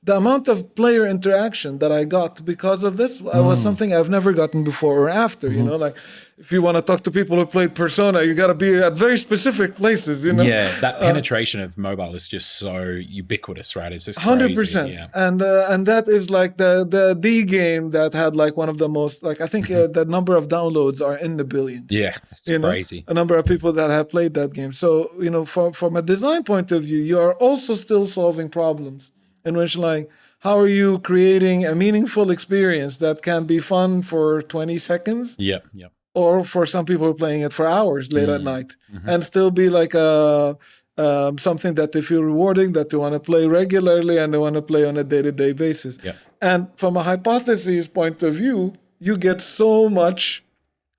the amount of player interaction that I got because of this was something I've never gotten before or after. Like if you want to talk to people who played Persona, you got to be at very specific places. Yeah, that penetration of mobile is just so ubiquitous, right? It's just crazy. 100%. Yeah. And that is like the game that had like one of the most, like I think the number of downloads are in the billions. Yeah, that's crazy. A number of people that have played that game. So from a design point of view, you are also still solving problems. In which, like, how are you creating a meaningful experience that can be fun for 20 seconds? Yep. Or for some people who are playing it for hours late at night and still be like something that they feel rewarding, that they want to play regularly and they want to play on a day-to-day basis. Yep. And from a hypothesis point of view, you get so much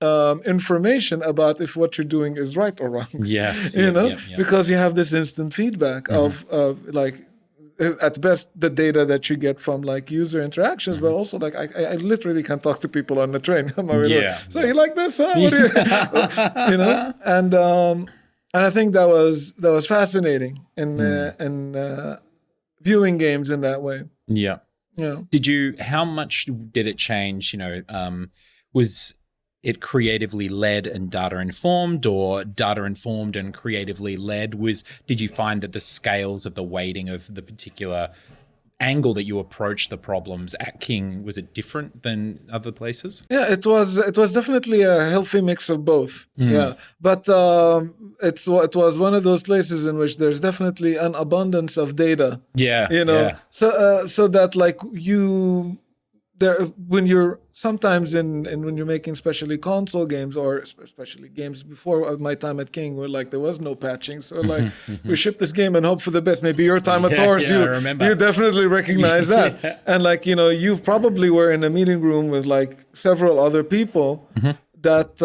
information about if what you're doing is right or wrong. Yes. Because you have this instant feedback of like, at best the data that you get from like user interactions, but also like I literally can talk to people on the train. So you like this, huh? What do you, and I think that was fascinating in viewing games in that way. Yeah. How much did it change? Was it creatively led and data informed, or data informed and creatively led? Did you find that the scales of the weighting of the particular angle that you approached the problems at King, was it different than other places? Yeah, it was definitely a healthy mix of both. Yeah, but it was one of those places in which there's definitely an abundance of data. So that like when you're sometimes when you're making especially console games or especially games before my time at King where like there was no patching, so like we ship this game and hope for the best. Maybe your time at Taurus, you definitely recognize that. And like you probably were in a meeting room with like several other people that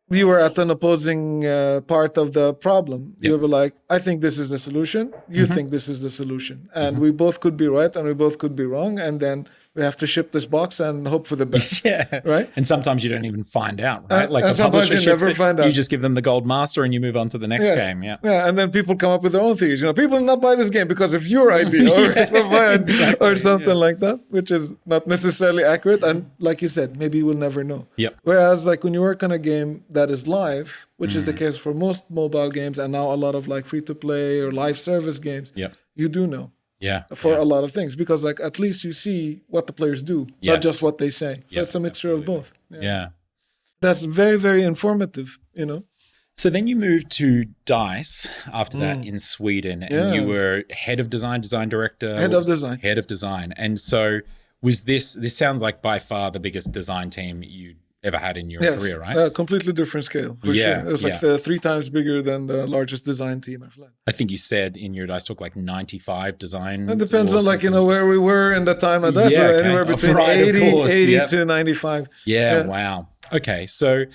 we were at an opposing part of the problem. You were like, I think this is the solution. You think this is the solution. And we both could be right and we both could be wrong. And then we have to ship this box and hope for the best. Right? And sometimes you don't even find out, right? Like the publisher ships it, you just give them the gold master and you move on to the next game. Yeah. And then people come up with their own theories. People will not buy this game because of your idea or something like that, which is not necessarily accurate. And like you said, maybe we'll never know. Whereas like when you work on a game that is live, which is the case for most mobile games and now a lot of like free-to-play or live service games, you do know. A lot of things, because like at least you see what the players do, not just what they say. So it's a mixture of both. That's very, very informative, So then you moved to DICE after that in Sweden, and you were head of design director. Head of design. And so was this sounds like by far the biggest design team you ever had in your career, right? Completely different scale, for sure. It was like 3 times bigger than the largest design team I've led. I think you said in your DICE talk like 95 design. It depends on like, where we were in the time at DICE. Anywhere between 80 to 95. Wow. Okay, so...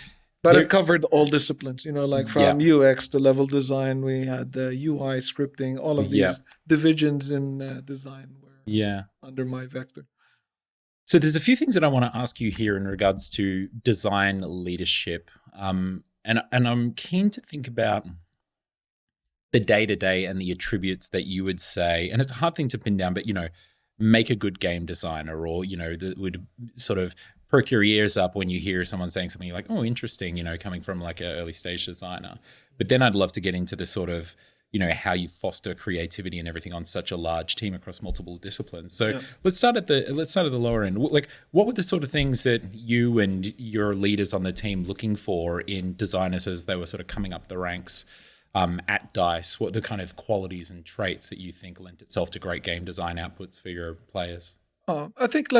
But it covered all disciplines, like from UX to level design. We had UI, scripting, all of these divisions in design were under my vector. So there's a few things that I want to ask you here in regards to design leadership. And I'm keen to think about the day-to-day and the attributes that you would say, and it's a hard thing to pin down, but, make a good game designer, or, that would sort of perk your ears up when you hear someone saying something you're like, oh, interesting, coming from like an early stage designer. But then I'd love to get into the sort of, how you foster creativity and everything on such a large team across multiple disciplines. So let's start at the lower end. Like, what were the sort of things that you and your leaders on the team looking for in designers as they were sort of coming up the ranks at DICE? What are the kind of qualities and traits that you think lent itself to great game design outputs for your players? I think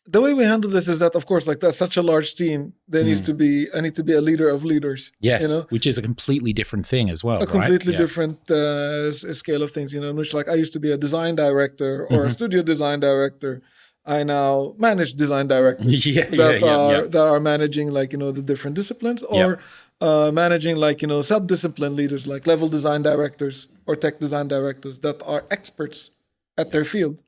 the way we handle this is that, of course, like that's such a large team. I need to be a leader of leaders. Yes, which is a completely different thing as well. A completely different scale of things. In which, like, I used to be a design director or a studio design director. I now manage design directors that are managing, like, the different disciplines, or managing, like, sub-discipline leaders, like level design directors or tech design directors that are experts at their field.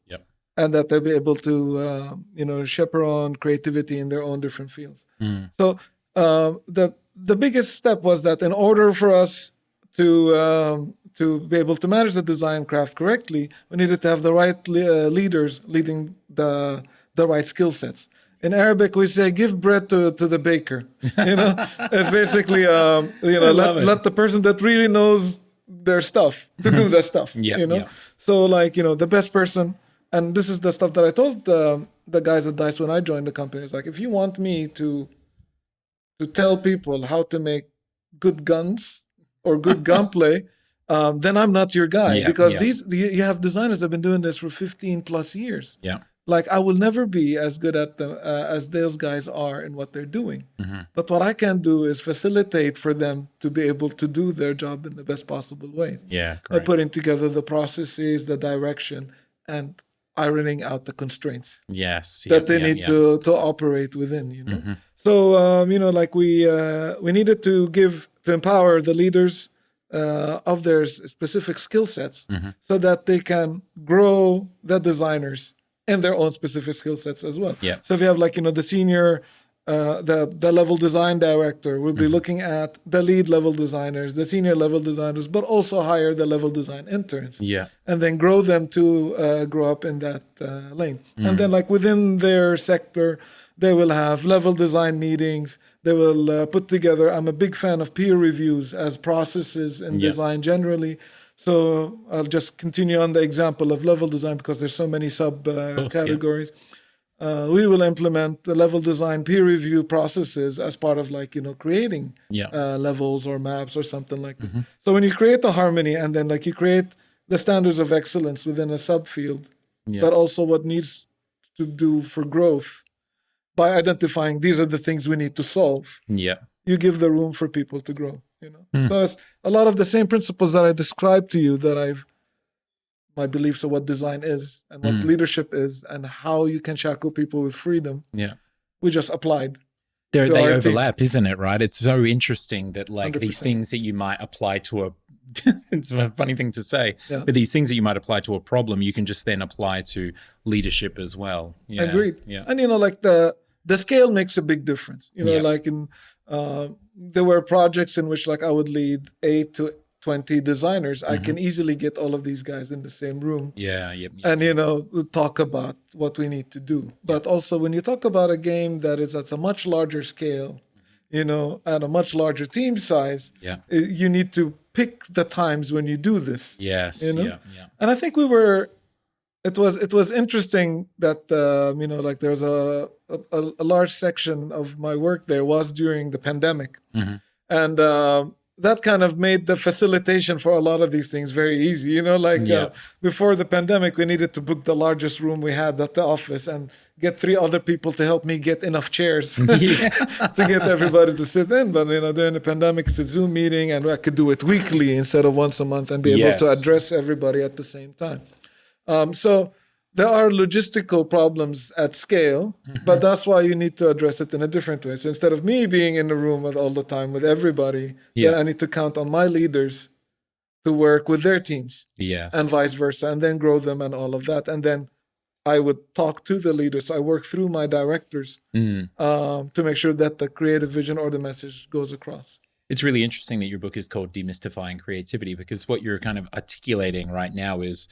And that they'll be able to, chaperone creativity in their own different fields. So the biggest step was that in order for us to be able to manage the design craft correctly, we needed to have the right leaders leading the right skill sets. In Arabic, we say, give bread to the baker. It's basically, let the person that really knows their stuff to do their stuff. So, like, the best person. And this is the stuff that I told the guys at DICE when I joined the company. It's like, if you want me to tell people how to make good guns or good gunplay, then I'm not your guy. Because you have designers that have been doing this for 15 plus years. Like, I will never be as good at them as those guys are in what they're doing. But what I can do is facilitate for them to be able to do their job in the best possible way. By putting together the processes, the direction, and ironing out the constraints that they need to operate within. So we needed to empower the leaders of their specific skill sets so that they can grow the designers in their own specific skill sets as well. So if you have, like, the senior the level design director will be looking at the lead level designers, the senior level designers, but also hire the level design interns. And then grow them to grow up in that lane. And then, like, within their sector, they will have level design meetings. They will put together, I'm a big fan of peer reviews as processes in design generally. So I'll just continue on the example of level design because there's so many categories. We will implement the level design peer review processes as part of, like, creating levels or maps or something like this. So when you create the harmony and then, like, you create the standards of excellence within a subfield, but also what needs to do for growth by identifying these are the things we need to solve. You give the room for people to grow, So it's a lot of the same principles that I described to you that my beliefs of what design is and what leadership is and how you can shackle people with freedom. We just applied. They overlap, isn't it? Right. It's so interesting that, like, 100%. These things that you might apply to it's a funny thing to say, but these things that you might apply to a problem, you can just then apply to leadership as well. Agreed. And, like, the scale makes a big difference. Like there were projects in which, like, I would lead 8 to 20 designers. I can easily get all of these guys in the same room. And, talk about what we need to do. But also, when you talk about a game that is at a much larger scale, at a much larger team size, you need to pick the times when you do this. And I think it was interesting that, like, there's a large section of my work there was during the pandemic. And that kind of made the facilitation for a lot of these things very easy. Before the pandemic, we needed to book the largest room we had at the office and get 3 other people to help me get enough chairs to get everybody to sit in. But, during the pandemic, it's a Zoom meeting, and I could do it weekly instead of once a month and be able to address everybody at the same time. So there are logistical problems at scale, but that's why you need to address it in a different way. So instead of me being in the room all the time with everybody, then I need to count on my leaders to work with their teams and vice versa, and then grow them and all of that. And then I would talk to the leaders. I work through my directors to make sure that the creative vision or the message goes across. It's really interesting that your book is called Demystifying Creativity, because what you're kind of articulating right now is,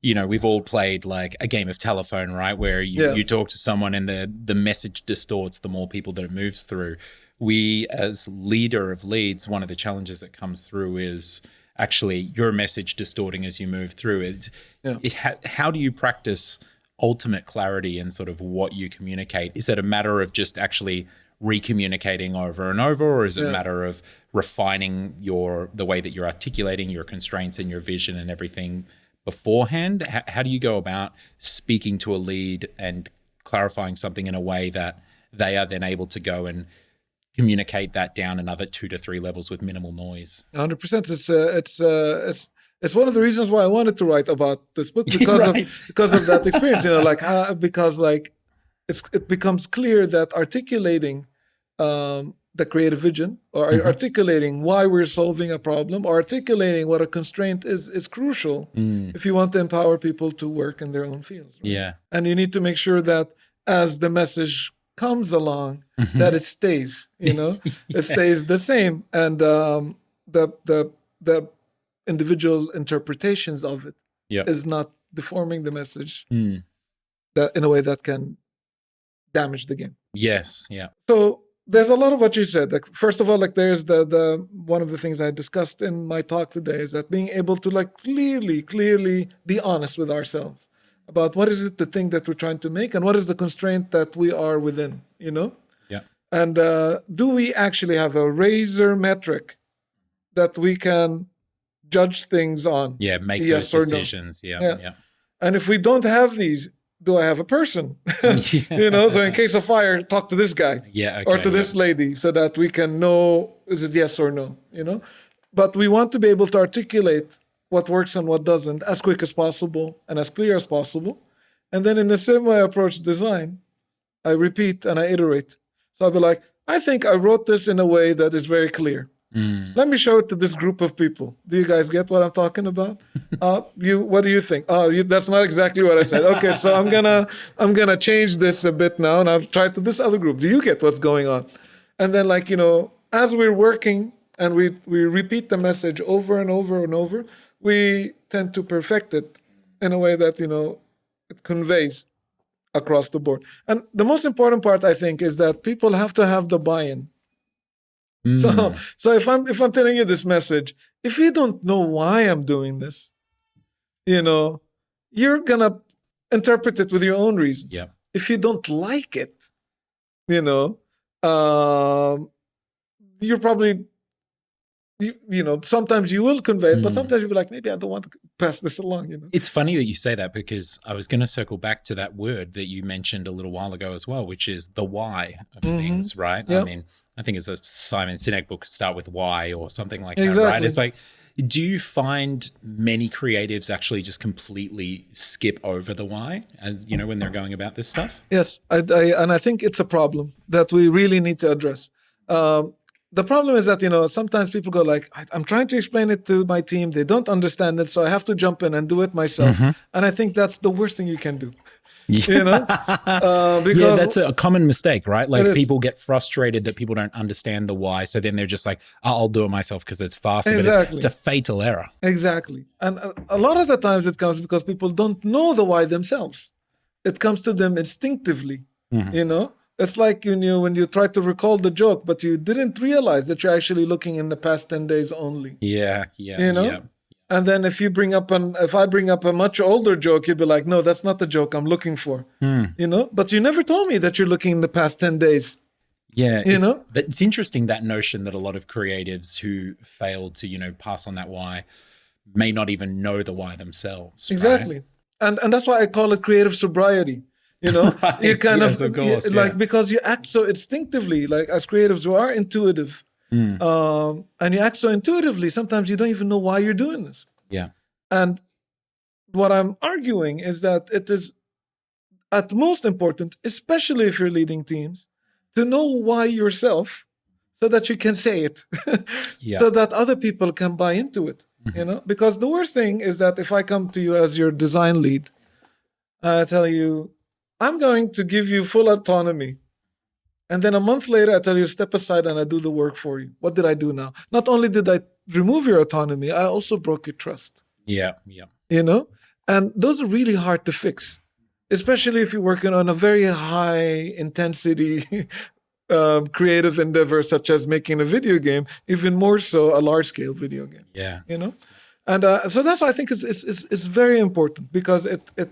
we've all played, like, a game of telephone, right? Where you talk to someone and the message distorts the more people that it moves through. We, as leader of leads, one of the challenges that comes through is actually your message distorting as you move through. How do you practice ultimate clarity in sort of what you communicate? Is it a matter of just actually re-communicating over and over, or is it a matter of refining the way that you're articulating your constraints and your vision and everything beforehand? How do you go about speaking to a lead and clarifying something in a way that they are then able to go and communicate that down another 2 to 3 levels with minimal noise? 100%. It's one of the reasons why I wanted to write about this book, because of that experience. It becomes clear that articulating the creative vision, or articulating why we're solving a problem, or articulating what a constraint is crucial if you want to empower people to work in their own fields. Right? Yeah. And you need to make sure that as the message comes along, that it stays, it stays the same. And the individual interpretations of it is not deforming the message that in a way that can damage the game. Yes. Yeah. So there's a lot of what you said. Like, first of all, like there's the one of the things I discussed in my talk today is that being able to like clearly be honest with ourselves about what is it the thing that we're trying to make, and what is the constraint that we are within, Yeah. And do we actually have a razor metric that we can judge things on? Yeah, make those decisions. No? Yeah. And if we don't have these, do I have a person? So in case of fire, talk to this guy or to this lady so that we can know, is it yes or no, But we want to be able to articulate what works and what doesn't as quick as possible and as clear as possible. And then in the same way I approach design, I repeat and I iterate. So I'll be like, I think I wrote this in a way that is very clear. Let me show it to this group of people. Do you guys get what I'm talking about? What do you think? That's not exactly what I said. Okay, so I'm gonna change this a bit now, and I'll try it to this other group. Do you get what's going on? And then, as we're working and we repeat the message over and over and over, we tend to perfect it in a way that it conveys across the board. And the most important part, I think, is that people have to have the buy-in. So if I'm telling you this message, if you don't know why I'm doing this, you're gonna interpret it with your own reasons. Yeah. If you don't like it, you're probably sometimes you will convey it, but sometimes you'll be like, maybe I don't want to pass this along. It's funny that you say that, because I was going to circle back to that word that you mentioned a little while ago as well, which is the why of things, right? Yep. I mean, I think it's a Simon Sinek book, Start With Why, or something like that, right? It's like, do you find many creatives actually just completely skip over the why, when they're going about this stuff? Yes, and I think it's a problem that we really need to address. The problem is that, sometimes people go like, I'm trying to explain it to my team. They don't understand it, so I have to jump in and do it myself. And I think that's the worst thing you can do. Because that's a common mistake, right? Like, people get frustrated that people don't understand the why, so then they're just like, I'll do it myself because it's faster. Exactly. But it's a fatal error. Exactly. And a lot of the times it comes because people don't know the why themselves. It comes to them instinctively, It's like when you try to recall the joke, but you didn't realize that you're actually looking in the past 10 days only. Yeah. And then if I bring up a much older joke, you'd be like, no, that's not the joke I'm looking for. But you never told me that you're looking in the past 10 days. Yeah. But it's interesting, that notion that a lot of creatives who fail to, pass on that why may not even know the why themselves. Exactly. Right? And that's why I call it creative sobriety. Right. You kind of course, because you act so instinctively, like as creatives who are intuitive, and you act so intuitively, sometimes you don't even know why you're doing this. Yeah. And what I'm arguing is that it is at most important, especially if you're leading teams, to know why yourself, so that you can say it, so that other people can buy into it. Because the worst thing is that if I come to you as your design lead, I tell you, I'm going to give you full autonomy. And then a month later, I tell you, step aside and I do the work for you. What did I do now? Not only did I remove your autonomy, I also broke your trust. Yeah. And those are really hard to fix, especially if you're working on a very high intensity creative endeavor such as making a video game, even more so a large-scale video game. Yeah. You know? And so that's why I think it's very important, because it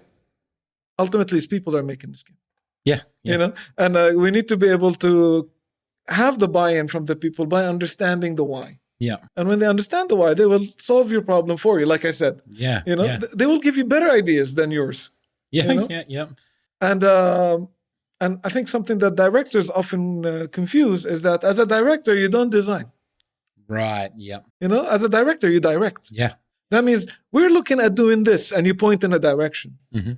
ultimately is people that are making this game. Yeah. You know? And we need to be able to have the buy-in from the people by understanding the why. Yeah. And when they understand the why, they will solve your problem for you, like I said. Yeah. You know, yeah. they will give you better ideas than yours. Yeah. You know? Yeah. And I think something that directors often confuse is that as a director, you don't design. Right. Yeah. You know, as a director, you direct. Yeah. That means we're looking at doing this, and you point in a direction. Mm-hmm.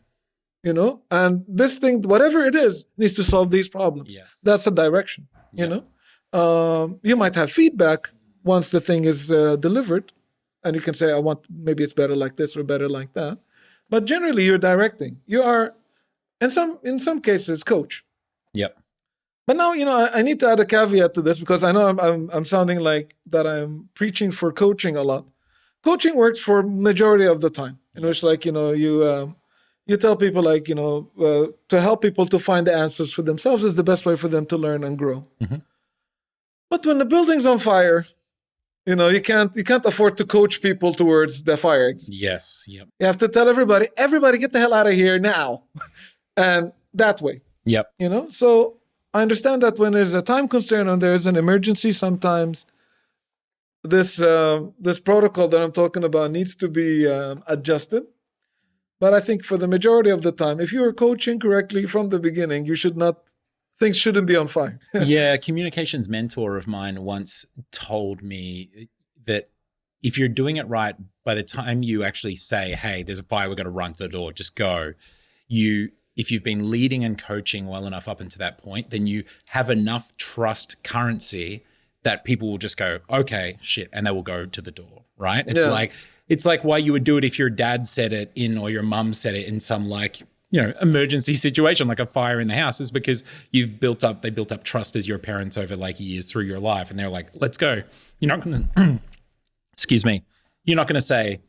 You know, and this thing, whatever it is, needs to solve these problems. Yes. That's a direction. You know, you might have feedback once the thing is delivered, and you can say, maybe it's better like this or better like that. But generally, you're directing. You are, in some cases, coach. Yep. But now, you know, I need to add a caveat to this, because I know I'm sounding like that I'm preaching for coaching a lot. Coaching works for majority of the time, in which, like, you know, you tell people, like, you know, to help people to find the answers for themselves is the best way for them to learn and grow. Mm-hmm. But when the building's on fire, you know, you can't afford to coach people towards the fire exit. Yes. Yep. You have to tell everybody get the hell out of here now, and that way. Yep. You know, so I understand that when there's a time constraint and there's an emergency, sometimes this protocol that I'm talking about needs to be adjusted. But I think for the majority of the time, if you are coaching correctly from the beginning, things shouldn't be on fire. Yeah, a communications mentor of mine once told me that if you're doing it right, by the time you actually say, hey, there's a fire, we've got to run to the door, just go. If you've been leading and coaching well enough up until that point, then you have enough trust currency that people will just go, okay, shit, and they will go to the door, right? It's like why you would do it if your dad said it or your mum said it in some, like, you know, emergency situation, like a fire in the house, is because they built up trust as your parents over like years through your life. And they're like, let's go. You're not going to, excuse me, you're not going to say,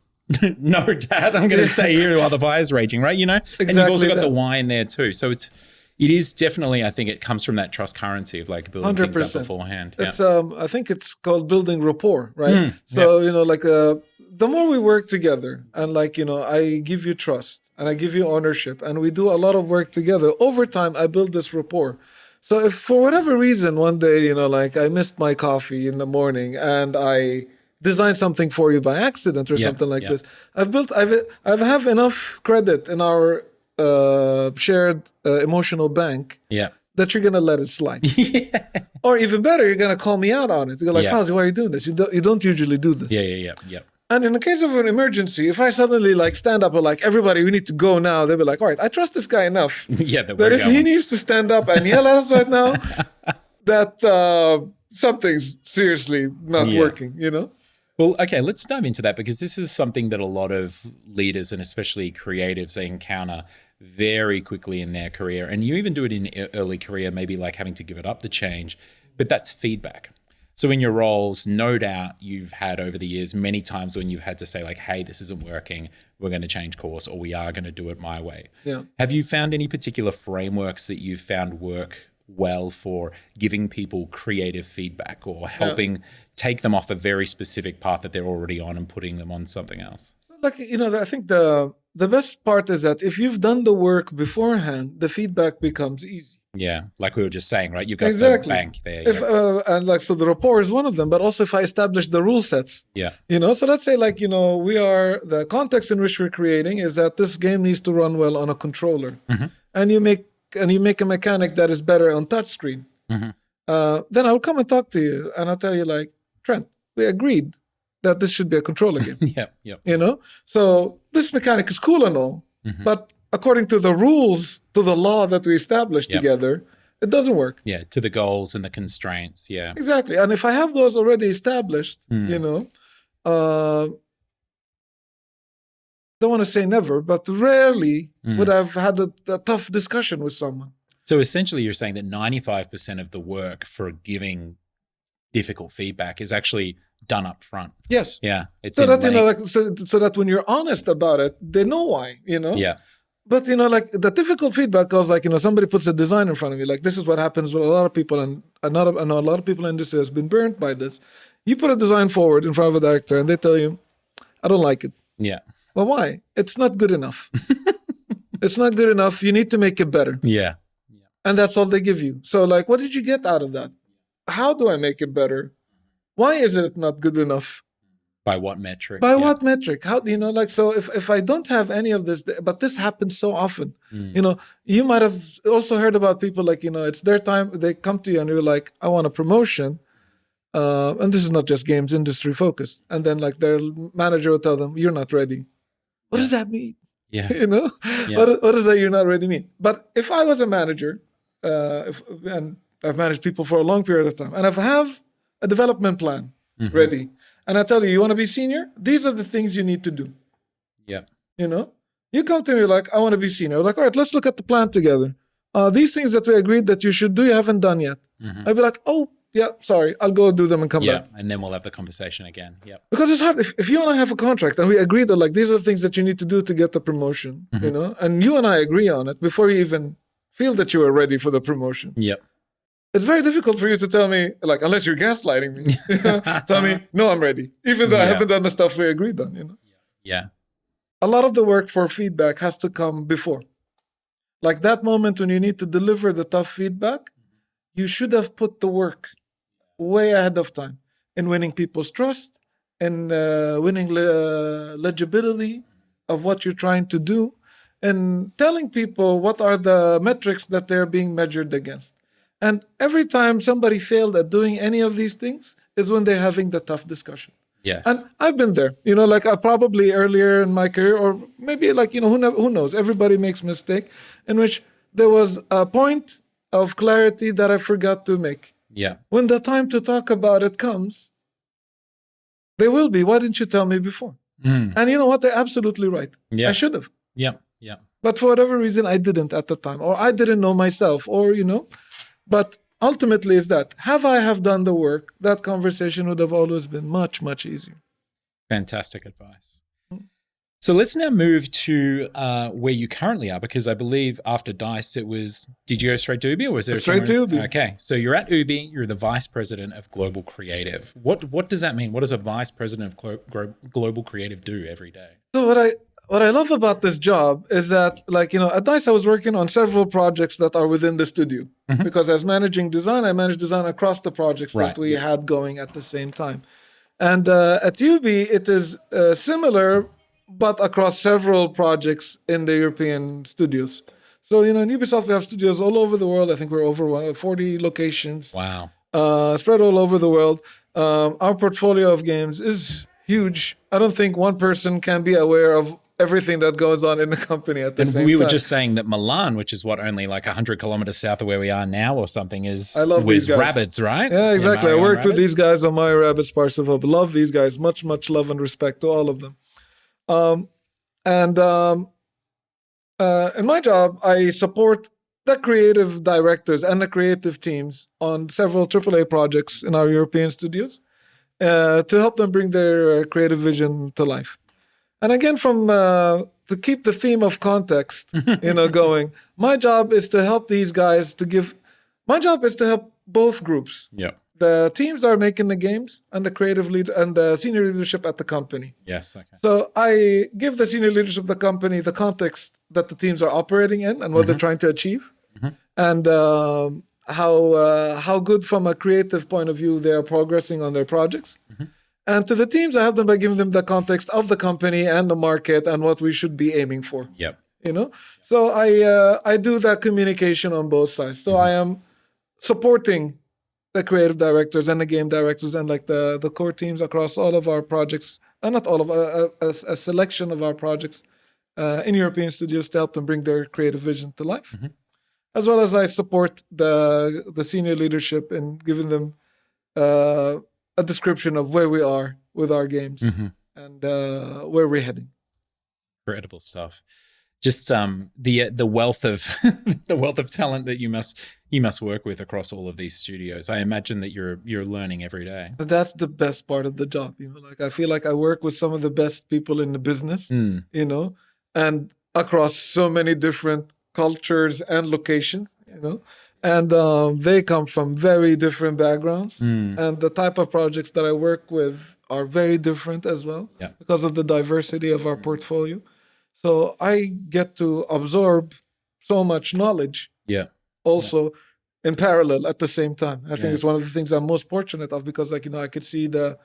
no, Dad, I'm going to stay here while the fire's raging, right? You know, exactly. And you've also got the why in there too. So it is definitely, I think it comes from that trust currency of like building 100%. Things up beforehand. It's I think it's called building rapport, right? So you know, like the more we work together, and like, you know, I give you trust and I give you ownership, and we do a lot of work together. Over time, I build this rapport. So if for whatever reason one day, you know, like I missed my coffee in the morning and I design something for you by accident or something like this, I have enough credit in our shared emotional bank that you're gonna let it slide. Or even better, you're gonna call me out on it. You're like, Fawzi, why are you doing this? You don't usually do this. Yeah. And in the case of an emergency, if I suddenly like stand up and like, everybody, we need to go now, they'll be like, all right, I trust this guy enough that if he needs to stand up and yell at us right now, that something's seriously not working, you know? Well, okay, let's dive into that, because this is something that a lot of leaders and especially creatives, they encounter very quickly in their career. And you even do it in early career, maybe like having to give it up the change, but that's feedback. So in your roles, no doubt you've had over the years many times when you've had to say like, hey, this isn't working, we're going to change course, or we are going to do it my way. Yeah. Have you found any particular frameworks that you've found work well for giving people creative feedback or helping take them off a very specific path that they're already on and putting them on something else? Like, you know, I think the best part is that if you've done the work beforehand, the feedback becomes easy. Yeah, like we were just saying, right? You've got the bank there. And like, so the rapport is one of them, but also if I establish the rule sets, you know, so let's say like, you know, the context in which we're creating is that this game needs to run well on a controller, and you make a mechanic that is better on touchscreen. Then I'll come and talk to you and I'll tell you like, Trent, we agreed that this should be a controller game. You know, so this mechanic is cool and all, but according to the rules, to the law that we established together, it doesn't work. Yeah, to the goals and the constraints. Yeah, exactly. And if I have those already established, you know, don't want to say never, but rarely would I've had a tough discussion with someone. So essentially you're saying that 95% of the work for giving difficult feedback is actually done up front. Yes. Yeah. It's so that, you know, like, so that when you're honest about it, they know why, you know? Yeah. But, you know, like the difficult feedback goes like, you know, somebody puts a design in front of you, like this is what happens with a lot of people, and I know a lot of people in the industry has been burnt by this. You put a design forward in front of a director and they tell you, I don't like it. Yeah. Well, why? It's not good enough. It's not good enough. You need to make it better. Yeah. And that's all they give you. So like, what did you get out of that? How do I make it better? Why is it not good enough? By what metric? By what metric? How, like, so if I don't have any of this, but this happens so often, you might have also heard about people like, it's their time. They come to you and you're like, I want a promotion. And this is not just games industry focused. And then like their manager will tell them, you're not ready. What does that mean? Yeah. What does that you're not ready mean? But if I was a manager, and I've managed people for a long period of time, and I have a development plan ready, and I tell you, you want to be senior? These are the things you need to do. Yeah. You come to me like, I want to be senior. I'm like, all right, let's look at the plan together. These things that we agreed that you should do, you haven't done yet. I'd be like, oh, yeah, sorry, I'll go do them and come back. Yeah, and then we'll have the conversation again. Yeah. Because it's hard. If you and I have a contract and we agree that like these are the things that you need to do to get the promotion, and you and I agree on it before you even feel that you are ready for the promotion. Yep. It's very difficult for you to tell me, like, unless you're gaslighting me, tell me, no, I'm ready. Even though I haven't done the stuff we agreed on, Yeah. A lot of the work for feedback has to come before. Like that moment when you need to deliver the tough feedback, you should have put the work way ahead of time in winning people's trust and winning legibility of what you're trying to do and telling people what are the metrics that they're being measured against. And every time somebody failed at doing any of these things is when they're having the tough discussion. Yes. And I've been there, like I probably earlier in my career, or maybe like, who knows, everybody makes mistake in which there was a point of clarity that I forgot to make. Yeah. When the time to talk about it comes, there will be. Why didn't you tell me before? And you know what? They're absolutely right. Yeah. I should have. Yeah. Yeah. But for whatever reason, I didn't at the time, or I didn't know myself, or, But ultimately is that, have done the work, that conversation would have always been much, much easier. Fantastic advice. So let's now move to where you currently are, because I believe after DICE, did you go straight to Ubi, or was there straight to Ubi? Okay, so you're at Ubi, you're the Vice President of Global Creative. What does that mean? What does a Vice President of Global Creative do every day? So what I love about this job is that, like, at DICE, I was working on several projects that are within the studio. Because as managing design, I managed design across the projects that we had going at the same time. And at Ubi, it is similar, but across several projects in the European studios. So, in Ubisoft, we have studios all over the world. I think we're over 40 locations. Wow. Spread all over the world. Our portfolio of games is huge. I don't think one person can be aware of everything that goes on in the company at the same time. And we were just saying that Milan, which is only like 100 kilometers south of where we are now or something, is Rabbids, right? Yeah, exactly. I worked with these guys on my Rabbids parts of Hope. Love these guys. Much, much love and respect to all of them. In my job, I support the creative directors and the creative teams on several AAA projects in our European studios to help them bring their creative vision to life. And again, to keep the theme of context, going, my job is to help these guys my job is to help both groups. Yeah. The teams that are making the games and the creative lead and the senior leadership at the company. Yes. Okay. So I give the senior leadership of the company the context that the teams are operating in and what they're trying to achieve, and how good from a creative point of view they are progressing on their projects. And to the teams, I help them by giving them the context of the company and the market and what we should be aiming for. Yep. So I do that communication on both sides. So I am supporting the creative directors and the game directors and like the core teams across all of our projects, and not all of a selection of our projects in European studios to help them bring their creative vision to life, as well as I support the senior leadership in giving them a description of where we are with our games and where we're heading. Incredible stuff. Just the wealth of the wealth of talent that you must work with across all of these studios. I imagine that you're learning every day. That's the best part of the job. Like I feel like I work with some of the best people in the business. And across so many different cultures and locations. And they come from very different backgrounds. Mm. And the type of projects that I work with are very different as well because of the diversity of our portfolio. So I get to absorb so much knowledge also in parallel at the same time. I think it's one of the things I'm most fortunate of because, like, I could see the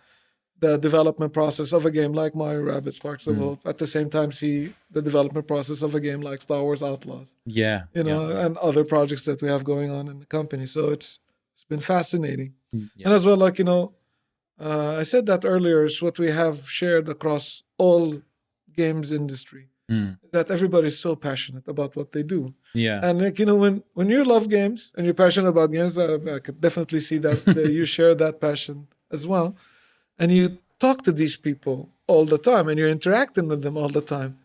development process of a game like Mario Rabbids Sparks of Hope, at the same time see the development process of a game like Star Wars Outlaws. And other projects that we have going on in the company. So it's been fascinating. And as well, like, I said that earlier, is what we have shared across all games industry. That everybody's so passionate about what they do. And like, when you love games and you're passionate about games, I could definitely see that you share that passion as well. And you talk to these people all the time and you're interacting with them all the time.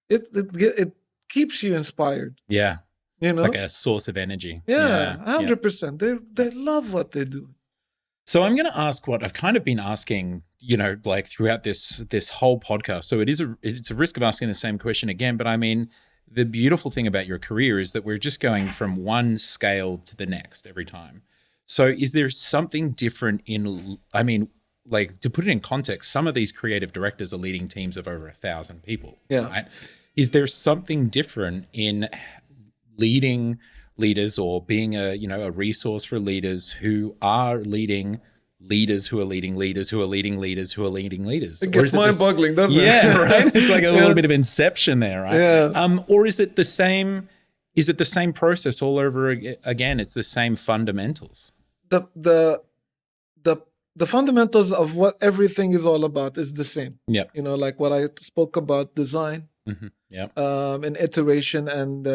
It keeps you inspired. Like a source of energy. 100%. They love what they do. So I'm going to ask what I've kind of been asking, like throughout this whole podcast. So it's a risk of asking the same question again, but I mean, the beautiful thing about your career is that we're just going from one scale to the next every time. So is there something different like, to put it in context, some of these creative directors are leading teams of over 1,000 people, right? Is there something different in leading leaders or being a resource for leaders who are leading leaders who are leading leaders who are leading leaders who are leading leaders? It gets mind-boggling, doesn't it? Yeah, right? It's like a little bit of inception there, right? Or is it the same process all over again? It's the same fundamentals. The fundamentals of what everything is all about is the same. Like what I spoke about, design, and iteration and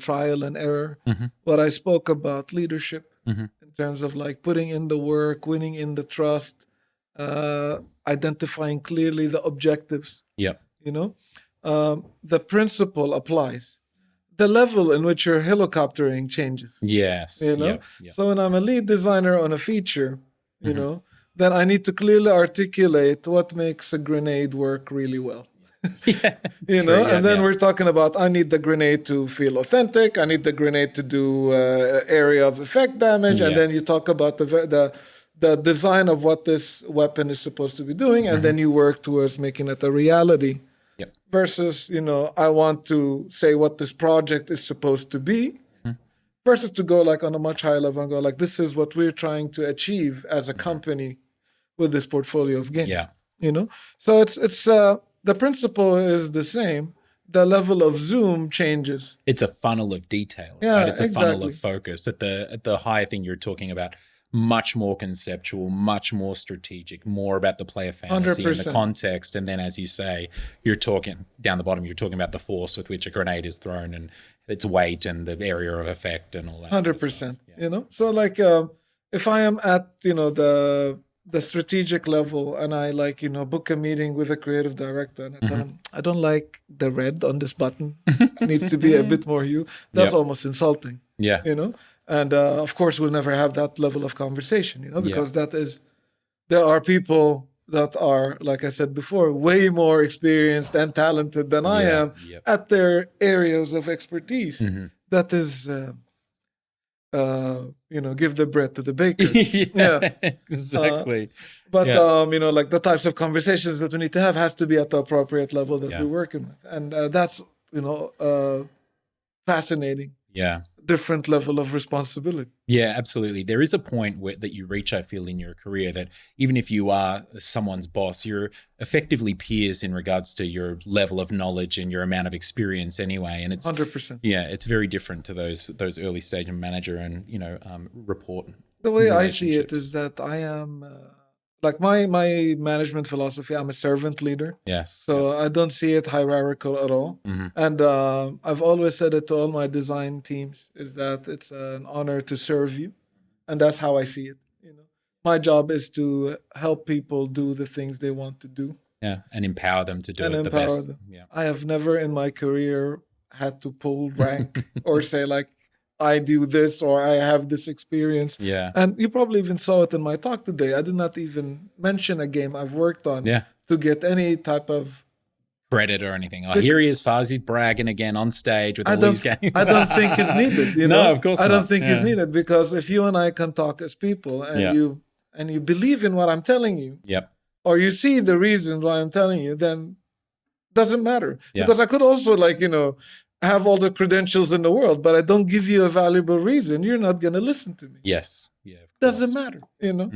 trial and error. What I spoke about, leadership, in terms of like putting in the work, winning in the trust, identifying clearly the objectives. The principle applies. The level in which you're helicoptering changes. So when I'm a lead designer on a feature, then I need to clearly articulate what makes a grenade work really well. And then we're talking about, I need the grenade to feel authentic. I need the grenade to do area of effect damage. And then you talk about the design of what this weapon is supposed to be doing. And then you work towards making it a reality. Versus, I want to say what this project is supposed to be. Versus to go like on a much higher level and go like, this is what we're trying to achieve as a company with this portfolio of games. So it's the principle is the same. The level of zoom changes. It's a funnel of detail. Right? It's a funnel of focus. At the higher thing you're talking about, much more conceptual, much more strategic, more about the player fantasy 100%. And the context. And then, as you say, you're talking down the bottom, you're talking about the force with which a grenade is thrown and its weight and the area of effect and all that. 100%. So like if I am at the strategic level and I book a meeting with a creative director and I tell him I don't like the red on this button, it needs to be a bit more hue. That's almost insulting. And of course, we'll never have that level of conversation, because there are people that are, like I said before, way more experienced and talented than I am at their areas of expertise. That is, give the bread to the baker. Exactly. But like the types of conversations that we need to have has to be at the appropriate level that we're working with, and that's fascinating. Different level of responsibility. Absolutely. There is a point that you reach, I feel, in your career that even if you are someone's boss, you're effectively peers in regards to your level of knowledge and your amount of experience anyway. And it's 100%. It's very different to those early stage manager and report. The way I see it is that I am like my management philosophy, I'm a servant leader. So I don't see it hierarchical at all. And I've always said it to all my design teams is that it's an honor to serve you. And that's how I see it. My job is to help people do the things they want to do. And empower them to do it the best. I have never in my career had to pull rank or say like, I do this or I have this experience. And you probably even saw it in my talk today. I did not even mention a game I've worked on to get any type of credit or anything. Oh, here he is, Fawzi, bragging again on stage with all these games. I don't think it's needed. You know? No, of course not. I don't think it's needed, because if you and I can talk as people, and you believe in what I'm telling you, or you see the reasons why I'm telling you, then it doesn't matter. Because I could also, like, you know, have all the credentials in the world, but I don't give you a valuable reason, you're not going to listen to me. Yes. Yeah. Doesn't matter, you know.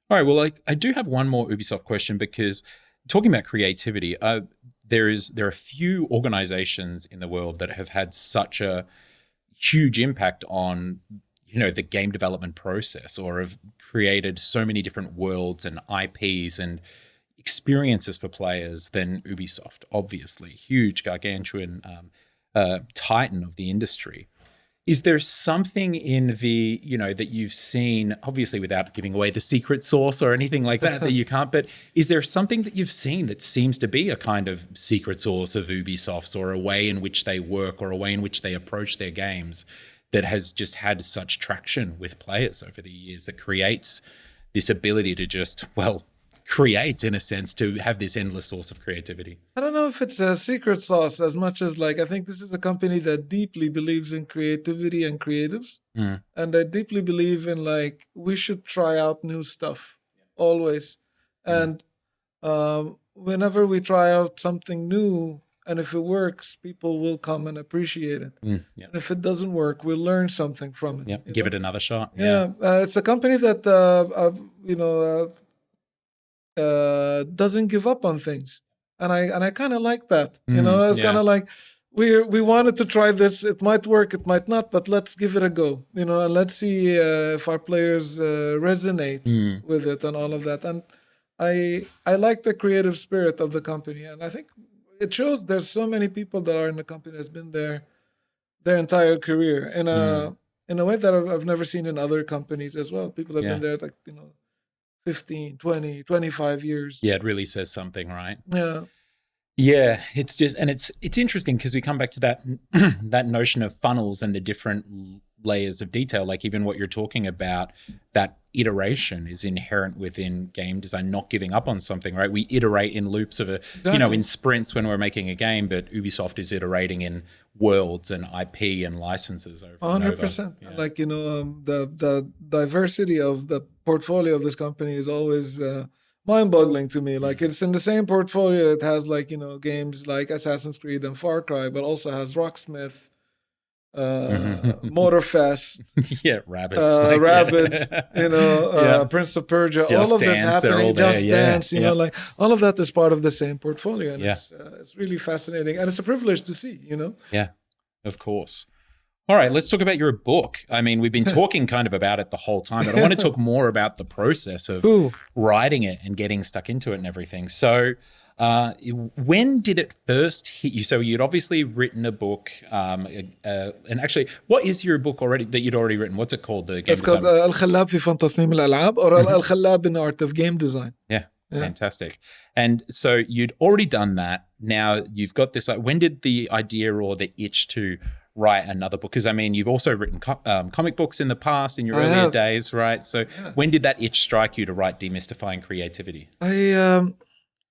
All right. Well, I do have one more Ubisoft question, because talking about creativity, there are few organizations in the world that have had such a huge impact on, you know, the game development process, or have created so many different worlds and IPs and experiences for players than Ubisoft. Obviously, huge, gargantuan titan of the industry. Is there something in the, you know, that you've seen, obviously without giving away the secret sauce or anything like that, that you can't, but is there something that you've seen that seems to be a kind of secret sauce of Ubisoft's, or a way in which they work, or a way in which they approach their games, that has just had such traction with players over the years, that creates this ability to just, well, create, in a sense, to have this endless source of creativity? I don't know if it's a secret sauce as much as, like, I think this is a company that deeply believes in creativity and creatives. And I deeply believe in, like, we should try out new stuff always. And whenever we try out something new, and if it works, people will come and appreciate it. And if it doesn't work, we'll learn something from it. Give it another shot. It's a company that, doesn't give up on things, and I kind of like that. You know, it's kind of like we wanted to try this. It might work, it might not, but let's give it a go. You know, and let's see if our players resonate with it and all of that. And I like the creative spirit of the company, and I think it shows. There's so many people that are in the company that's been there their entire career in a way that I've never seen in other companies as well. People have been there, like, you know, 15, 20, 25 years. Yeah, it really says something, right? Yeah. Yeah, it's just, and it's interesting because we come back to that that notion of funnels and the different layers of detail. Like, even what you're talking about, that iteration is inherent within game design, not giving up on something, right? We iterate in loops of you know, in sprints when we're making a game, but Ubisoft is iterating in worlds and IP and licenses over 100%. and over. Yeah. Like, you know, the diversity of the portfolio of this company is always mind-boggling to me. Like, it's in the same portfolio. It has, like, you know, games like Assassin's Creed and Far Cry, but also has Rocksmith, Motorfest, Rabbids, you know, Prince of Persia, Just all of this Dance, happening. Just Dance, you know, like, all of that is part of the same portfolio, and it's really fascinating, and it's a privilege to see, you know. Yeah, of course. All right, let's talk about your book. I mean, we've been talking kind of about it the whole time, but I want to talk more about the process of writing it and getting stuck into it and everything. So when did it first hit you? So you'd obviously written a book, and actually, what is your book already that you'd already written? What's it called? The game It's called Al-Khallab fi Fan Tasmim Al-Al'ab, or Al-Khallab in the Art of Game Design. Yeah, fantastic. And so you'd already done that. Now you've got this, like, when did the idea or the itch to write another book? Because, I mean, you've also written comic books in the past, in your earlier days, right? So when did that itch strike you to write Demystifying Creativity?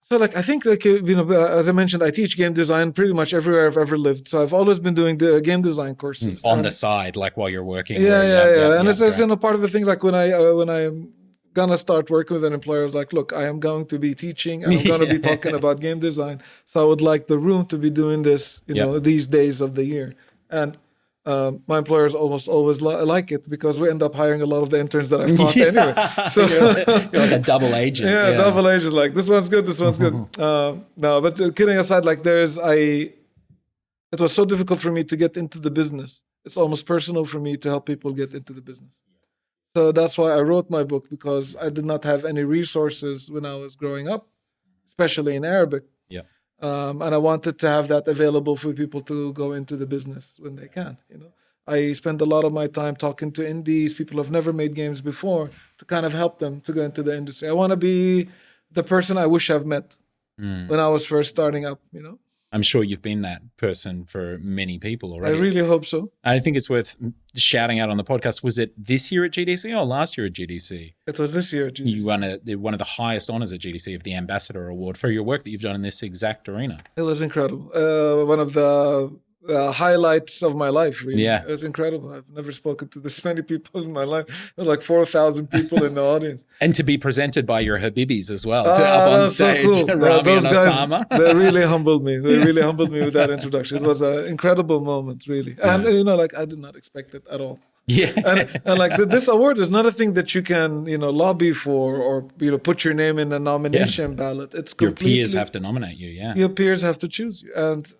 So, like, I think, like, you know, as I mentioned, I teach game design pretty much everywhere I've ever lived. So I've always been doing the game design courses on the side, like while you're working. And it's you know, part of the thing. Like, when I'm gonna start working with an employer, I was like, look, I am going to be teaching, and I'm going to be talking about game design. So I would like the room to be doing this, you know, these days of the year. And my employers almost always like it, because we end up hiring a lot of the interns that I've taught anyway. So you're like a double agent. Double agent. Like, this one's good, this one's good. No, but kidding aside, like, it was so difficult for me to get into the business. It's almost personal for me to help people get into the business. So that's why I wrote my book, because I did not have any resources when I was growing up, especially in Arabic. And I wanted to have that available for people to go into the business when they can. You know, I spend a lot of my time talking to indies, people who have never made games before, to kind of help them to go into the industry. I want to be the person I wish I've met when I was first starting up. You know. I'm sure you've been that person for many people already. I really hope so. I think it's worth shouting out on the podcast. Was it this year at GDC or last year at GDC? It was this year at GDC. You won one of the highest honors at GDC of the Ambassador Award for your work that you've done in this exact arena. It was incredible. One of the highlights of my life, really. Yeah. It was incredible. I've never spoken to this many people in my life. There were like 4,000 people in the audience. And to be presented by your Habibis as well, up on stage, so cool. Rami and guys, Osama. They really humbled me. They really humbled me with that introduction. It was an incredible moment, really. And, I did not expect it at all. Yeah. And like this award is not a thing that you can, lobby for or, put your name in a nomination ballot. It's completely... Your peers have to nominate you, yeah. Your peers have to choose you. And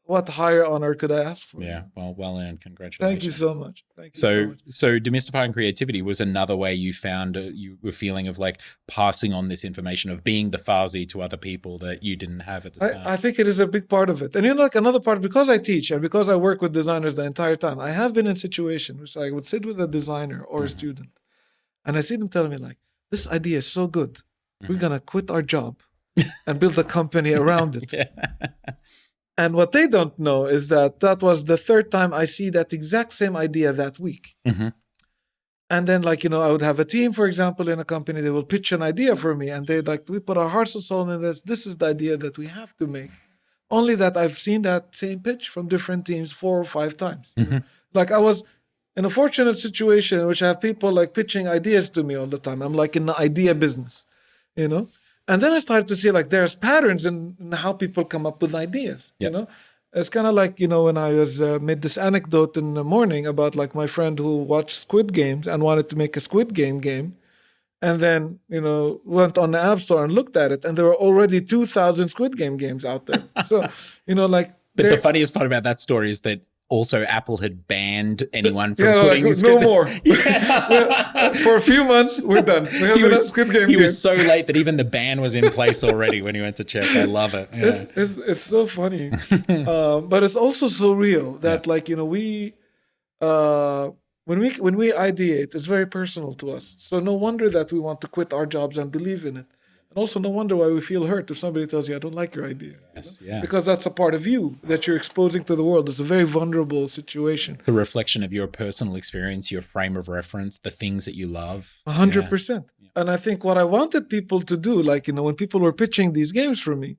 what higher honor could I ask for? Yeah, well earned. Congratulations. Thank you so much. So Demystifying Creativity was another way you found you were feeling of like passing on this information of being the Fawzi to other people that you didn't have at the start. I think it is a big part of it. And like another part, because I teach and because I work with designers the entire time, I have been in situations which I would sit with a designer or a student and I see them telling me like, this idea is so good. We're going to quit our job and build a company around it. Yeah. And what they don't know is that was the third time I see that exact same idea that week. Mm-hmm. And then I would have a team, for example, in a company, they will pitch an idea for me and we put our hearts and soul in this. This is the idea that we have to make. Only that I've seen that same pitch from different teams 4 or 5 times. Mm-hmm. Like I was in a fortunate situation in which I have people like pitching ideas to me all the time. I'm like in the idea business, And then I started to see like there's patterns in how people come up with ideas, It's kind of like, when I was made this anecdote in the morning about like my friend who watched Squid Games and wanted to make a Squid game. And then, went on the App Store and looked at it and there were already 2,000 Squid Game games out there. So, But the funniest part about that story is that also Apple had banned anyone from putting no more. For a few months, we're done. We have a Squid Game. He was so late that even the ban was in place already when he went to check. I love it. Yeah. It's so funny, but it's also so real that when we ideate, it's very personal to us. So no wonder that we want to quit our jobs and believe in it. And also no wonder why we feel hurt if somebody tells you, I don't like your idea. Yes, yeah. Because that's a part of you that you're exposing to the world. It's a very vulnerable situation. It's a reflection of your personal experience, your frame of reference, the things that you love. 100%. Yeah. And I think what I wanted people to do, like, when people were pitching these games for me,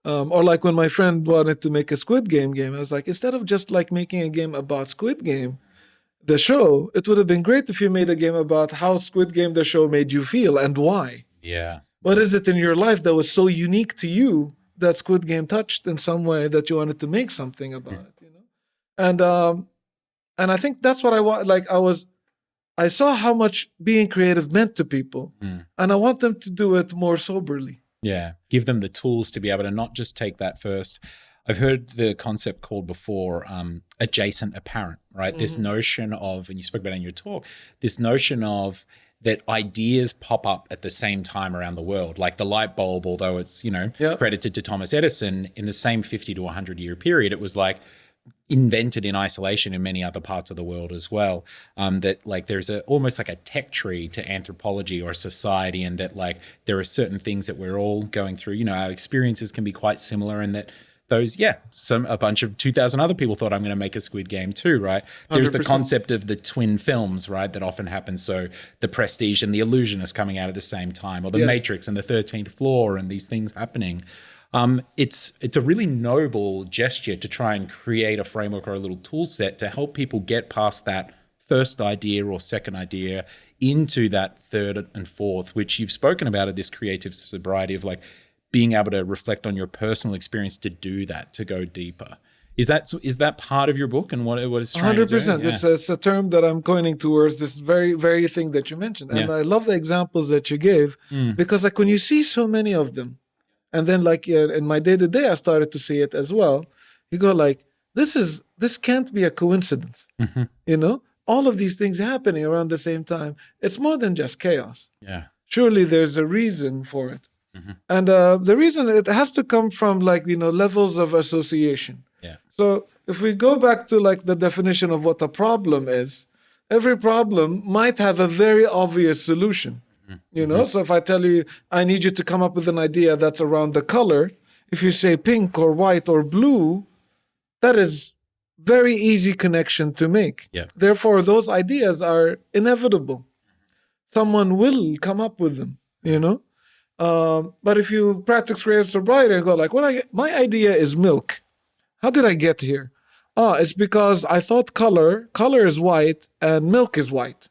or like when my friend wanted to make a Squid Game, I was like, instead of just like making a game about Squid Game, the show, it would have been great if you made a game about how Squid Game, the show, made you feel and why. Yeah. What is it in your life that was so unique to you that Squid Game touched in some way that you wanted to make something about it, And I think that's what I want. Like I saw how much being creative meant to people, and I want them to do it more soberly. Yeah, give them the tools to be able to not just take that first. I've heard the concept called before adjacent apparent, right? Mm-hmm. This notion of, and you spoke about it in your talk, this notion of that ideas pop up at the same time around the world. Like the light bulb, although it's, credited to Thomas Edison, in the same 50 to 100 year period, it was like invented in isolation in many other parts of the world as well. That like there's almost like a tech tree to anthropology or society, and that like there are certain things that we're all going through. Our experiences can be quite similar, and that a bunch of 2,000 other people thought I'm going to make a Squid Game too, right? There's 100%. The concept of the twin films, right? That often happens. So the Prestige and the Illusionist coming out at the same time, or the Matrix and the 13th Floor, and these things happening. It's a really noble gesture to try and create a framework or a little tool set to help people get past that first idea or second idea into that third and fourth, which you've spoken about at this creative sobriety of like being able to reflect on your personal experience to do that, to go deeper. Is that part of your book and what it's trying 100%. To do? 100%. It's a term that I'm coining towards this very, very thing that you mentioned. And I love the examples that you gave because like when you see so many of them, and then like in my day-to-day, I started to see it as well. You go like, this can't be a coincidence. Mm-hmm. All of these things happening around the same time. It's more than just chaos. Yeah. Surely there's a reason for it. Mm-hmm. And the reason, it has to come from like, levels of association. Yeah. So if we go back to like the definition of what a problem is, every problem might have a very obvious solution. Mm-hmm. So if I tell you, I need you to come up with an idea that's around the color, if you say pink or white or blue, that is very easy connection to make. Yeah. Therefore, those ideas are inevitable. Someone will come up with them, But if you practice creative sobriety and go like, my idea is milk. How did I get here? It's because I thought color is white and milk is white.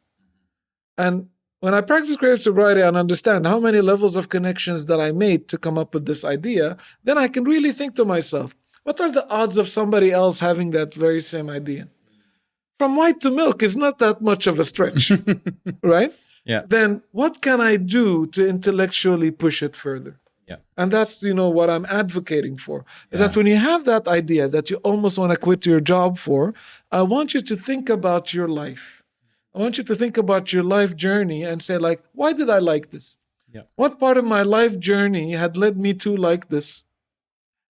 And when I practice creative sobriety and understand how many levels of connections that I made to come up with this idea, then I can really think to myself, what are the odds of somebody else having that very same idea? From white to milk is not that much of a stretch, right? Yeah. Then what can I do to intellectually push it further? Yeah. And that's, what I'm advocating for, is that when you have that idea that you almost want to quit your job for, I want you to think about your life. I want you to think about your life journey and say, like, why did I like this? Yeah. What part of my life journey had led me to like this?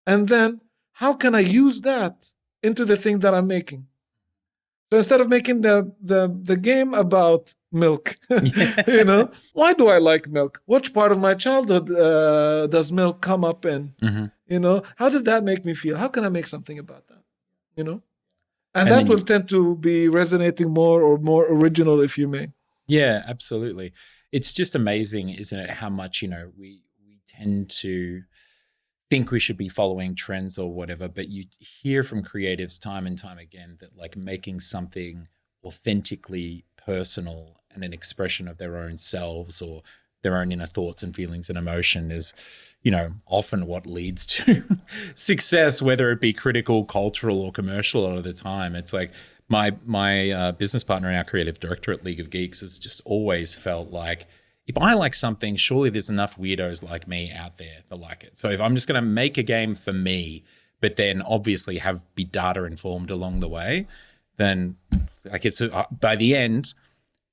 And then how can I use that into the thing that I'm making? So instead of making the game about milk, why do I like milk? Which part of my childhood does milk come up in? Mm-hmm. How did that make me feel? How can I make something about that? And that will tend to be resonating more or more original, if you may. Yeah, absolutely. It's just amazing, isn't it, how much, we tend to think we should be following trends or whatever, but you hear from creatives time and time again that like making something authentically personal and an expression of their own selves or their own inner thoughts and feelings and emotion is, often what leads to success, whether it be critical, cultural, or commercial. A lot of the time, it's like my business partner and our creative director at League of Geeks has just always felt like, if I like something, surely there's enough weirdos like me out there that like it. So if I'm just going to make a game for me, but then obviously be data informed along the way, then like it's by the end,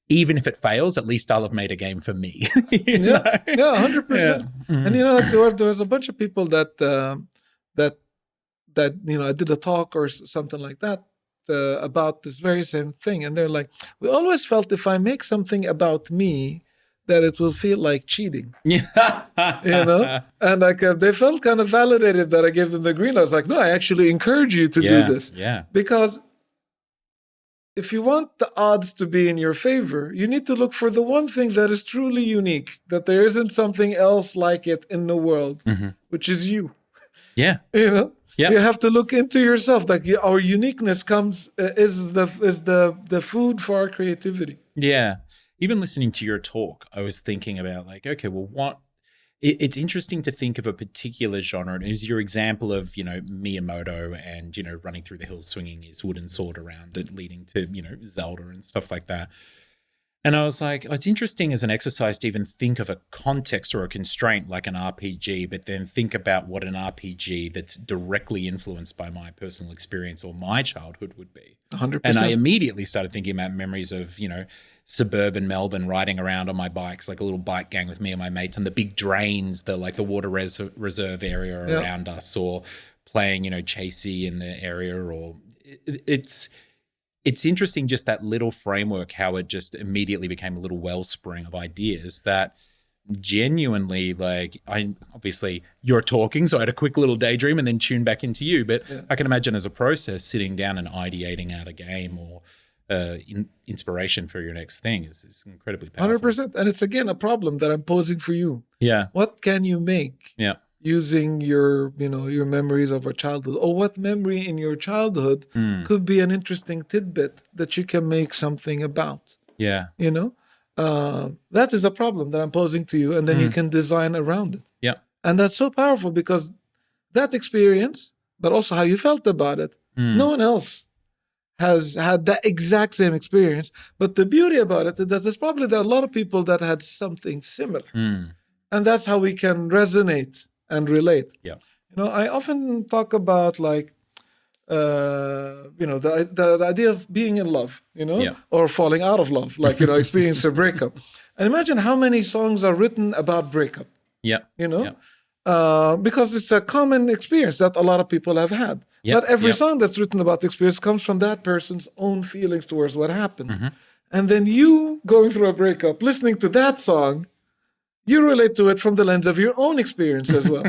even if it fails, at least I'll have made a game for me. Yeah, 100%. Yeah. And there was a bunch of people that I did a talk or something like that about this very same thing, and they're like, we always felt if I make something about me, that it will feel like cheating. And like they felt kind of validated that I gave them the green light. I was like, no, I actually encourage you to do this. Yeah. Because if you want the odds to be in your favor, you need to look for the one thing that is truly unique, that there isn't something else like it in the world, which is you. Yeah. Yeah. You have to look into yourself. Like our uniqueness is the food for our creativity. Yeah. Even listening to your talk, I was thinking about like, okay, well, it's interesting to think of a particular genre. And it was your example of, Miyamoto and, running through the hills, swinging his wooden sword around it, leading to, Zelda and stuff like that. And I was like, it's interesting as an exercise to even think of a context or a constraint like an RPG, but then think about what an RPG that's directly influenced by my personal experience or my childhood would be. 100%. And I immediately started thinking about memories of, suburban Melbourne, riding around on my bikes, like a little bike gang with me and my mates, and the big drains, the water reserve area around us, or playing, chasey in the area, or it's interesting just that little framework, how it just immediately became a little wellspring of ideas that genuinely, like, obviously you're talking, so I had a quick little daydream and then tuned back into you, but I can imagine as a process, sitting down and ideating out a game or inspiration for your next thing is incredibly powerful. 100%. And it's again a problem that I'm posing for you. Yeah. What can you make? Yeah. Using your memories of our childhood, or what memory in your childhood could be an interesting tidbit that you can make something about. Yeah. That is a problem that I'm posing to you, and then you can design around it. Yeah. And that's so powerful because that experience, but also how you felt about it, no one else has had that exact same experience. But the beauty about it is that there's probably there are a lot of people that had something similar. And that's how we can resonate and relate. Yeah. I often talk about like, the idea of being in love, or falling out of love, like, experiencing a breakup. And imagine how many songs are written about breakup. Yeah. Because it's a common experience that a lot of people have had. Not every song that's written about the experience comes from that person's own feelings towards what happened. And then you going through a breakup, listening to that song, you relate to it from the lens of your own experience as well.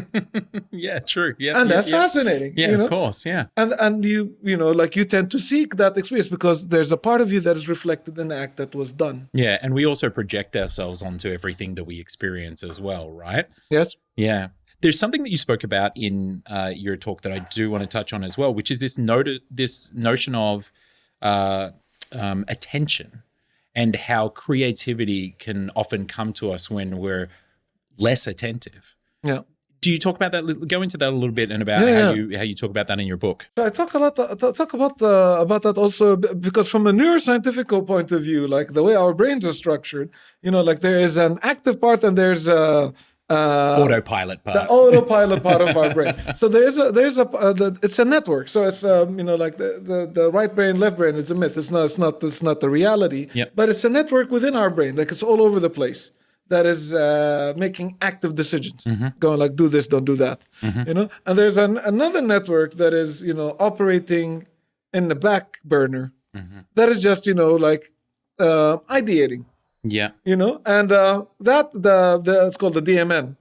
Yeah, true. Yeah, and that's fascinating. Yeah, of course. Yeah, and you like you tend to seek that experience because there's a part of you that is reflected in the act that was done. Yeah, and we also project ourselves onto everything that we experience as well, right? Yes. Yeah. There's something that you spoke about in your talk that I do want to touch on as well, which is this notion of attention and how creativity can often come to us when we're less attentive. Yeah. Do you talk about that? Go into that a little bit and about how you talk about that in your book. I talk a lot. Talk about that also because from a neuroscientific point of view, like the way our brains are structured, like there is an active part and there's a autopilot part. The autopilot part of our brain. So it's a network. So it's like the right brain, left brain is a myth. It's not the reality. Yep. But it's a network within our brain. Like it's all over the place. That is making active decisions, going like do this, don't do that. And there's another network that is operating in the back burner. That is just like ideating. Yeah. And it's called the DMN.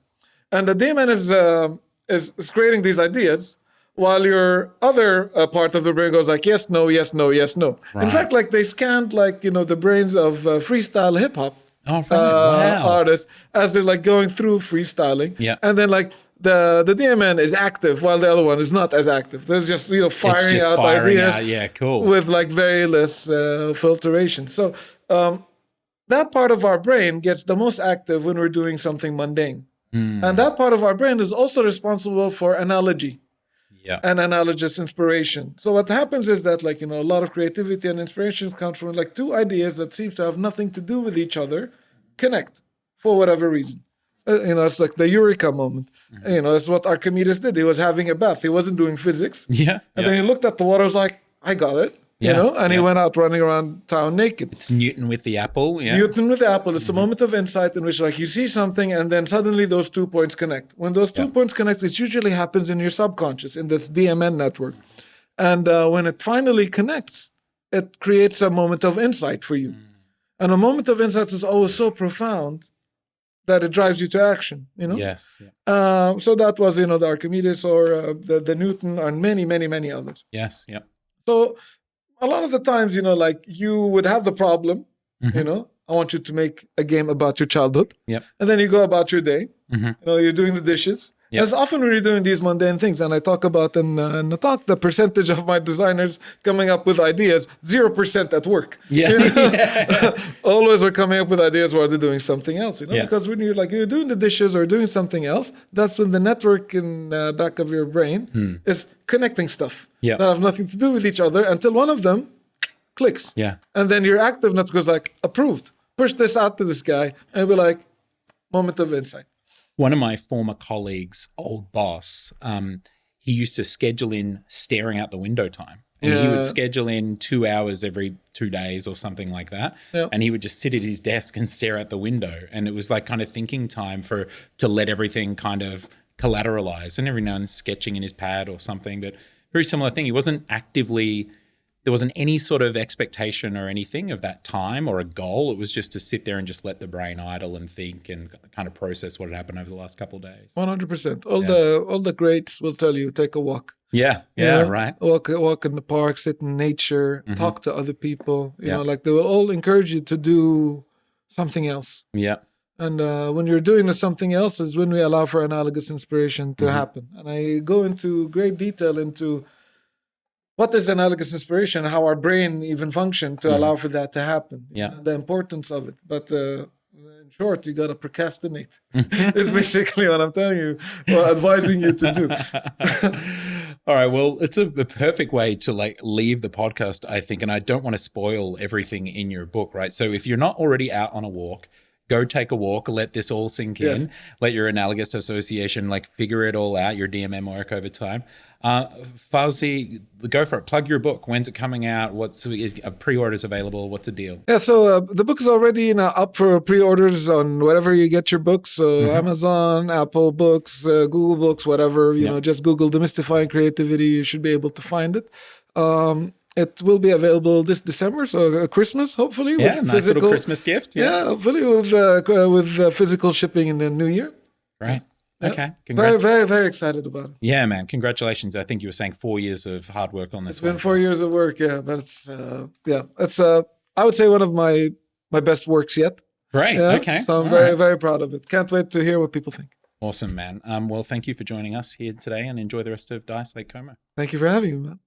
And the DMN is creating these ideas while your other part of the brain goes like, yes, no, yes, no, yes, no. Right. In fact, like they scanned like, the brains of freestyle hip hop artists as they're like going through freestyling. Yeah. And then like the DMN is active while the other one is not as active. There's just, firing out ideas Yeah, cool. with like very less filtration. So, that part of our brain gets the most active when we're doing something mundane. And that part of our brain is also responsible for analogy and analogous inspiration. So what happens is that like, a lot of creativity and inspiration comes from like two ideas that seem to have nothing to do with each other, connect for whatever reason. It's like the eureka moment. It's what Archimedes did. He was having a bath. He wasn't doing physics. Yeah. And then he looked at the water, was like, I got it. And he went out running around town naked. It's Newton with the apple. Yeah. Newton with the apple. It's a moment of insight in which like you see something and then suddenly those 2 points connect. When those 2 points connect, it usually happens in your subconscious, in this DMN network. And when it finally connects, it creates a moment of insight for you. And a moment of insight is always so profound that it drives you to action, Yes. Yeah. So that was, the Archimedes or the Newton and many, many, many others. Yes. Yeah. So a lot of the times, like you would have the problem, I want you to make a game about your childhood. Yep. And then you go about your day. You're doing the dishes. Yep. As often when you're doing these mundane things, and I talk about in the talk, the percentage of my designers coming up with ideas, 0% at work. Yeah. Always we're coming up with ideas while they're doing something else, because when you're doing the dishes or doing something else, that's when the network in the back of your brain is connecting stuff that have nothing to do with each other until one of them clicks. Yeah. And then your active network goes like, approved. Push this out to this guy and be like, moment of insight. One of my former colleagues' old boss, he used to schedule in staring out the window time. And he would schedule in 2 hours every 2 days or something like that. Yep. And he would just sit at his desk and stare out the window. And it was like kind of thinking time to let everything kind of collateralize. And every now and then sketching in his pad or something. But very similar thing. He wasn't actively... There wasn't any sort of expectation or anything of that time or a goal. It was just to sit there and just let the brain idle and think and kind of process what had happened over the last couple of days. 100%. All the greats will tell you, take a walk. Yeah, right. Walk in the park, sit in nature, talk to other people. You know, like they will all encourage you to do something else. Yeah. And when you're doing something else is when we allow for analogous inspiration to happen. And I go into great detail into what is analogous inspiration, how our brain even function to allow for that to happen. The importance of it. But in short, you got to procrastinate. It's basically what I'm telling you, or advising you to do. All right. Well, it's a perfect way to like leave the podcast, I think. And I don't want to spoil everything in your book, right? So if you're not already out on a walk, go take a walk, let this all sink in, let your analogous association like figure it all out, your DMM work over time. Fawzi, go for it. Plug your book. When's it coming out? What's pre-orders available? What's the deal? Yeah, so the book is already up for pre-orders on wherever you get your books. So Amazon, Apple Books, Google Books, whatever. You know, just Google Demystifying Creativity. You should be able to find it. It will be available this December, so Christmas, hopefully. Yeah, with nice little Christmas gift. Yeah, hopefully with physical shipping in the new year. Right. Yeah. Okay. Very, very, very excited about it. Yeah, man. Congratulations. I think you were saying 4 years of hard work on this. It's been 4 years of work, yeah. But it's I would say one of my best works yet. Great. Yeah? Okay. So I'm very, very proud of it. Can't wait to hear what people think. Awesome, man. Well, thank you for joining us here today, and enjoy the rest of Dice Lake Como. Thank you for having me, man.